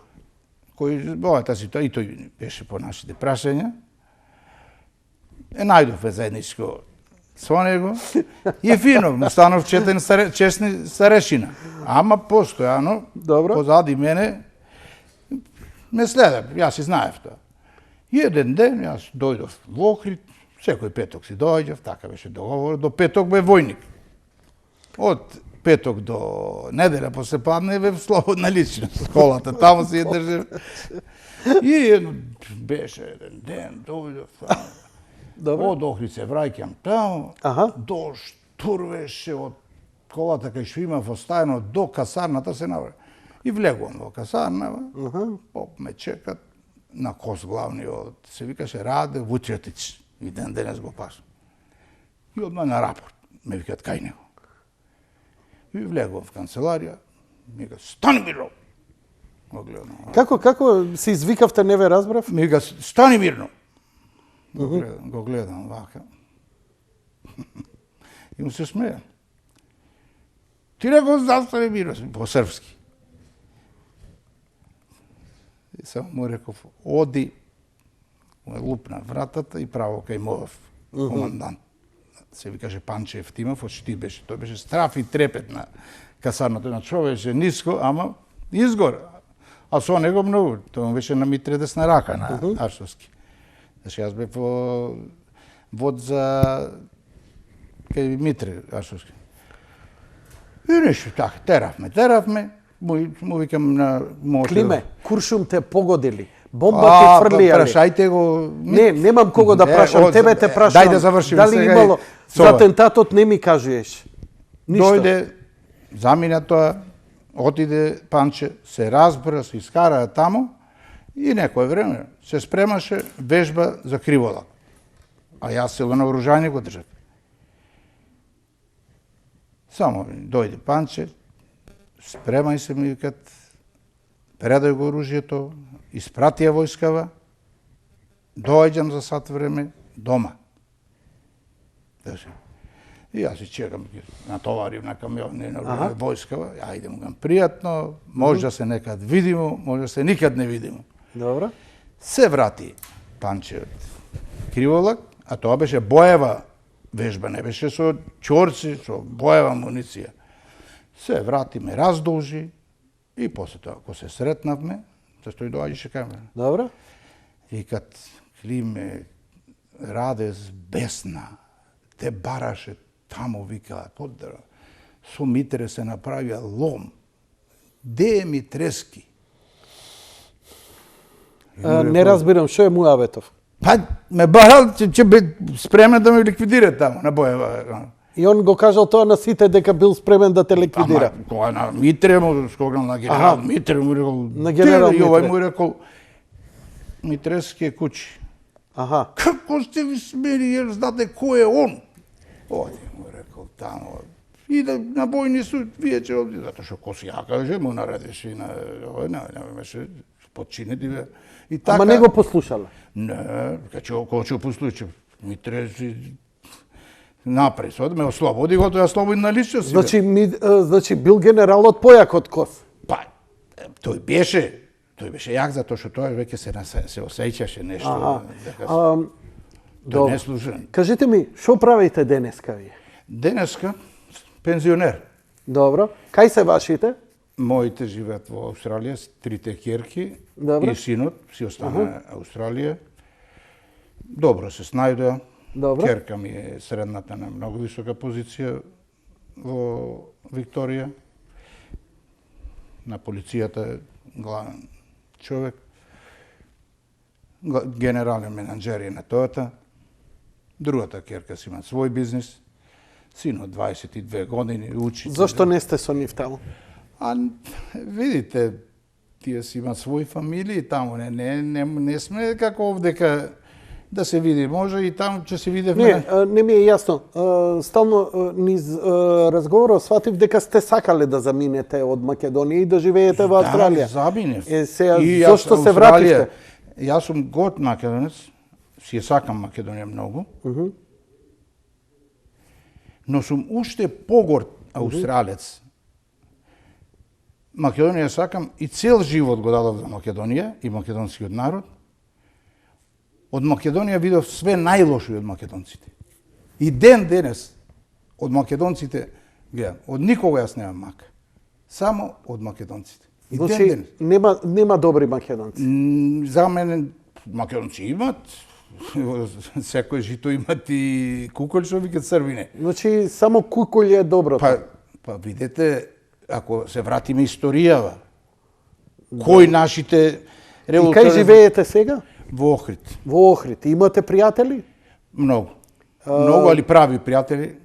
Кој овата ситуација и тој беше по нашите прашања. Најдовме заедничко со него и фино, му станов честни старешина. Ама постојано, позади мене, ме следа, јас и знаев тоа. И еден ден јас дојдов во Охрид, секој петок си дојдев, така беше договор, до петок бе војник. Од петок до неделя после падне бе слободна личност, школата, таму си ја држев. И едно беше еден ден, дојдов, од Охрид се враќам таму, дожд, турвеше од колата кај што имав оставено до касарната се навре. И влегувам во касарнава, поп ме чекат, на Кос главниот, се викаше Раде Вучетич, и ден денес го пашам. И одма на рапорт, ме викат кај него. И влегувам в канцеларија, ми вика, стани мирно! Го гледам. Како се извикавте, не ве разбрав? Ми вика, стани мирно! Го гледам вака. И му се смеја. Ти рекол, застани мирно, по српски. И само му реков, оди, му лупна вратата и право кај мојов командант. Се викаше Панче Евтимов, од Штит беше. Тој беше страф и трепет на касарната, на човече ниско, ама изгор. А со него многу. Тој му беше на Митре десна рака на Аршовски. Значи јас бев вод за кај Митре Аршовски. И нешто така, теравме. Му викам на мојот... Климе, куршум те погодили. Бомба ти фрли, али? Прашајте го. Не, немам кого да прашам, тебе те прашам. Дај да завршиме Дали сега имало и за атентатот не ми кажеш. Ништо. Дојде, замина тоа, отиде Панче, се разбра, се искараа таму и некое време се спремаше вежба за криволак. А јас силно наоружање го држав. Само дојде Панче, спремај се ми викат, предај го оружјето, испратија војскава, доаѓам за сат време дома. И јас си чекам, натоварив на камион, на војскава, ја идем гам пријатно, може да се некад видимо, може да се никад не видимо. Добро. Се врати Панче од Криволак, а тоа беше боева вежба, не беше со чорци, со боева муниција. Се врати, ме раздолжи и после тоа, кога се сретнавме, тој доаѓаше кај мене. Добро. Викат, Климе, Радес бесна, те бараше таму, вика, поддра. Со Митре се направија лом. Де е Митрески? Не разбирам, што е муабетов? Па, ме барал, ќе бе спремен да ме ликвидира таму, на боева. И он го кажал тоа на сите дека бил спремен да те ликвидира. Ама, кога на Митре му скогнал на генерал Митре, му рекол, На генерал и овај Митре. му рекол, Митрески е кучи. Аха. Како сте ви смели, jer знате кој е он? Оди, му рекол, тамо. Иде на бојни суд, вие ќе оди, затоа што кој си ја каже, му наредеше и на овој, не беше подчинети бе. И така. Ама не го послушала. Не, кој ќе послушам? Митре си напред, од ме ослободи, го тоа слободна личност. Значи бил генералот појак од Кос. Па, тој беше јак затоа што тој веќе се осеќаше нешто дека тој не служен. Кажете ми, што правите денеска вие? Денеска пензионер. Добро. Кај се вашите? Моите живеат во Австралија, трите ќерки Добро. и синот си остана Австралија. Добро се снајдоа. Добро. Ќерка ми е средната на многу висока позиција во Викторија. На полицијата е главен човек. Генерален менаџер е на тојата. Другата ќерка си има свој бизнис. Синот 22 години учи. Зошто не сте со нив таму? А видите, тие си имаат своји фамилии таму, не сме како овдека да се види. Може и таму ќе се видевме. Не ми е јасно. Стално низ разговорот сватив дека сте сакале да заминете од Македонија и да живеете во Австралија. Да, заминев. Сега, И зошто се вративте? Јас сум год македонец, си ја сакам Македонија многу. Но сум уште погорд австралец. Македонија сакам и цел живот го дадов за Македонија и македонскиот народ. Од Македонија видов све најлошо од македонците. И ден денес од македонците, гледам, од никога јас немам мака. Само од македонците. И ден Значи, денес. нема добри македонци. За мене македонци имат, секој жито имат и куколј што викат србине. Значи, само куколј е доброто. Па видете, ако се вратиме историјава, кои нашите И револуционери... кај живеете сега? Во Охрид. Во Охрид. Имате пријатели? Многу. Многу, али прави пријатели,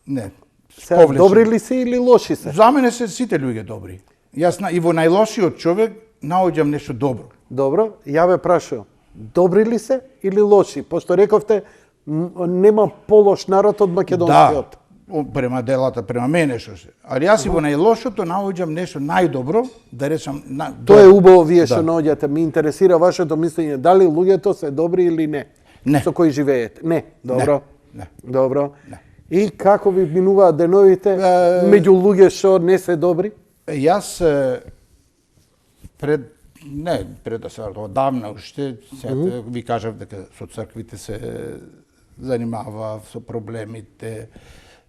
не. Сега, Повлечени. добри ли се или лоши се? За мене се сите луѓе добри. Јас и во најлошиот човек наоѓам нешто добро. Добро, ја ве прашувам. Добри ли се или лоши? Пошто рековте, нема полош народ од македонскиот. Да, према делата, према мене што се. Али јас и во најлошото наоѓам нешто најдобро, да речам... Тоа е убаво вие што Да. наоѓате. Ми интересира вашето мислење. Дали луѓето се добри или не? Не. Со кои живеете? Не. Добро. Не. Добро. Не. И како ви минуваат деновите меѓу луѓе што не се добри? Јас пред да се одамна уште, ви кажав дека со црквите се занимавав со проблемите,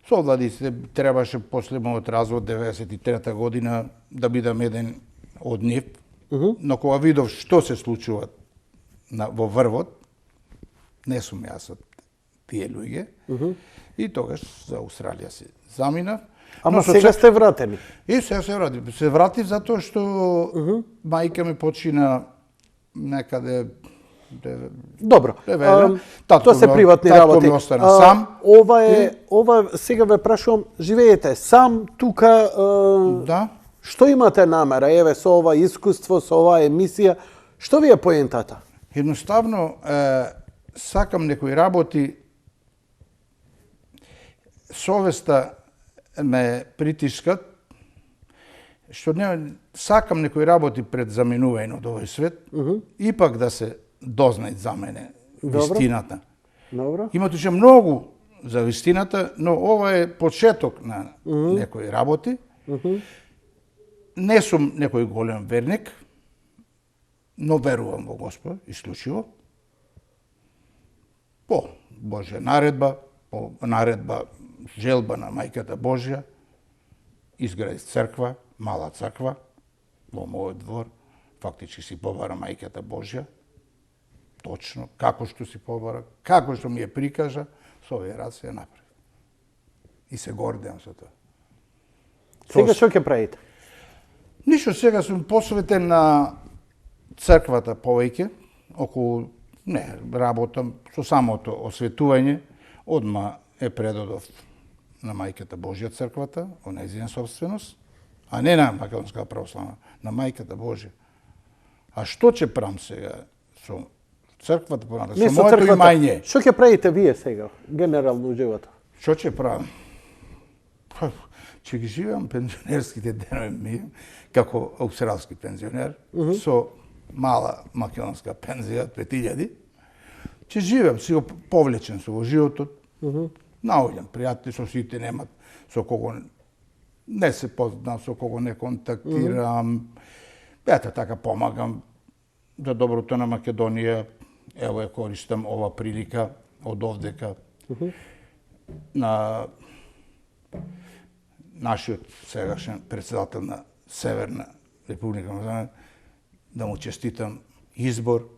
со владиците требаше после мојот развод 93 година да бидам еден од нив, но кога видов што се случува во врвот, не сум јас од тие луѓе, и тогаш за Австралија се заминав. Ама сега сте вратени. И сега се вратив. Се вратив затоа што мајка ми почина некаде Добро. верно. Тоа се приватни татко работи. ми остана сам. Ова сега ве прашувам, живеете сам тука, Да. што имате намера? Еве со ова искуство, со оваа емисија, што ви е поентата? Едноставно, сакам некои работи, совеста ме притискат, што не сакам некои работи пред заминување од овој свет, ипак да се дознаат за мене вистината. Добро. Има тука многу за вистината, но ова е почеток на некои работи. Не сум некој голем верник, но верувам во Господ, исклучиво. По Божја наредба, по наредба, желба на Мајката Божја, изгради црква, мала црква, во мојот двор, фактички си побара Мајката Божја, точно, како што си побара, како што ми ја прикажа, со овие раце ја направи. И се гордеам со тоа. Сега што ќе правите? Ништо, сега сум посветен на црквата повеќе, околу, не, работам со самото осветување, одма е предадов на Мајката Божја црквата, во нејзина собственост, а не на Македонска православна, на Мајката Божја. А што ќе правам сега со црквата, со моето имање? Што ќе правите вие сега, генерално у животот? Што ќе правам? Ќе ги живеам пензионерските денови ми, како аустралски пензионер, со мала македонска пензија, 5000. Ќе живеам, си го повлечен со во животот. Наоѓам пријатели, со сите немат, со кого не се познам, со кого не контактирам. Ето така помагам за доброто на Македонија. Ево ја користам ова прилика од овдека на нашиот сегашен председател на Северна Република Македонија да му честитам избор,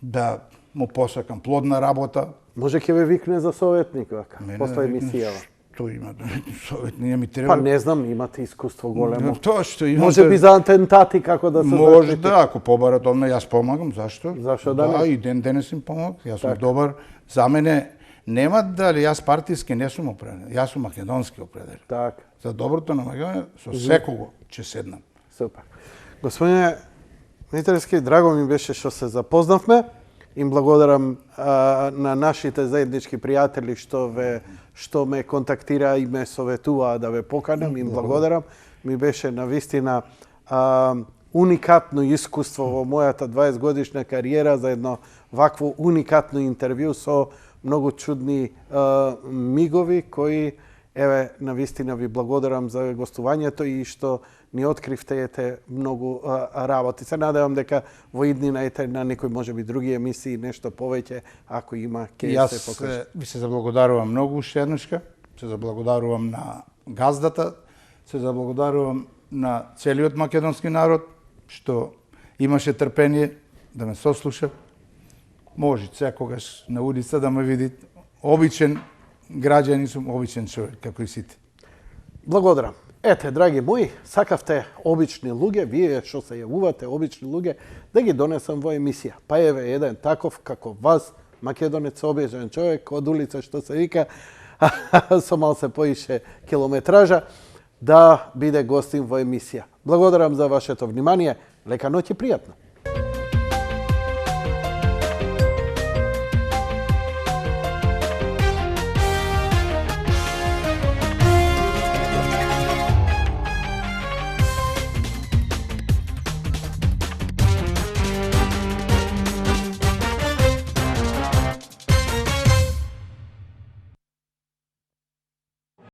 да му посакам плодна работа. Може ќе ве викне за советник, вака, после емисијава. Што има да советник, не ми треба. Па не знам, имате искуство големо. Тоа што имам. Може би за атентати како да се Може заштити. да, ако побарат од мене, јас помагам, зашто? Зашто да не? Да, и ден денес им помагам. Јас сум добар. За мене нема дали јас партиски не сум определен. Јас сум македонски определен. Така. За доброто на Македонија со секого ќе седнам. Супер. Господине Митарски, драго ми беше што се запознавме. Им благодарам на нашите заеднички пријатели што ме контактира и ме советуваа да ве поканам. Им благодарам. Ми беше навистина уникатно искуство во мојата 20 годишна кариера за едно вакво уникатно интервју со многу чудни мигови кои, еве, навистина ви благодарам за гостувањето и што ни откривте ете многу работи. Се надевам дека во иднина ете на некои можеби други емисии нешто повеќе, ако има ќе се покаже. Јас ви се заблагодарувам многу уште еднашка. Се заблагодарувам на газдата, се заблагодарувам на целиот македонски народ што имаше трпение да ме сослуша. Може секогаш на улица да ме види. Обичен граѓанин сум, обичен човек, како и сите. Благодарам. Ете, драги мои, сакавте обични луѓе, вие што се јавувате, обични луѓе, да ги донесам во емисија. Па еве еден таков како вас, македонец, обичен човек, од улица што се вика, со мал се поише километража, да биде гостин во емисија. Благодарам за вашето внимание. Лека ноќ и пријатно.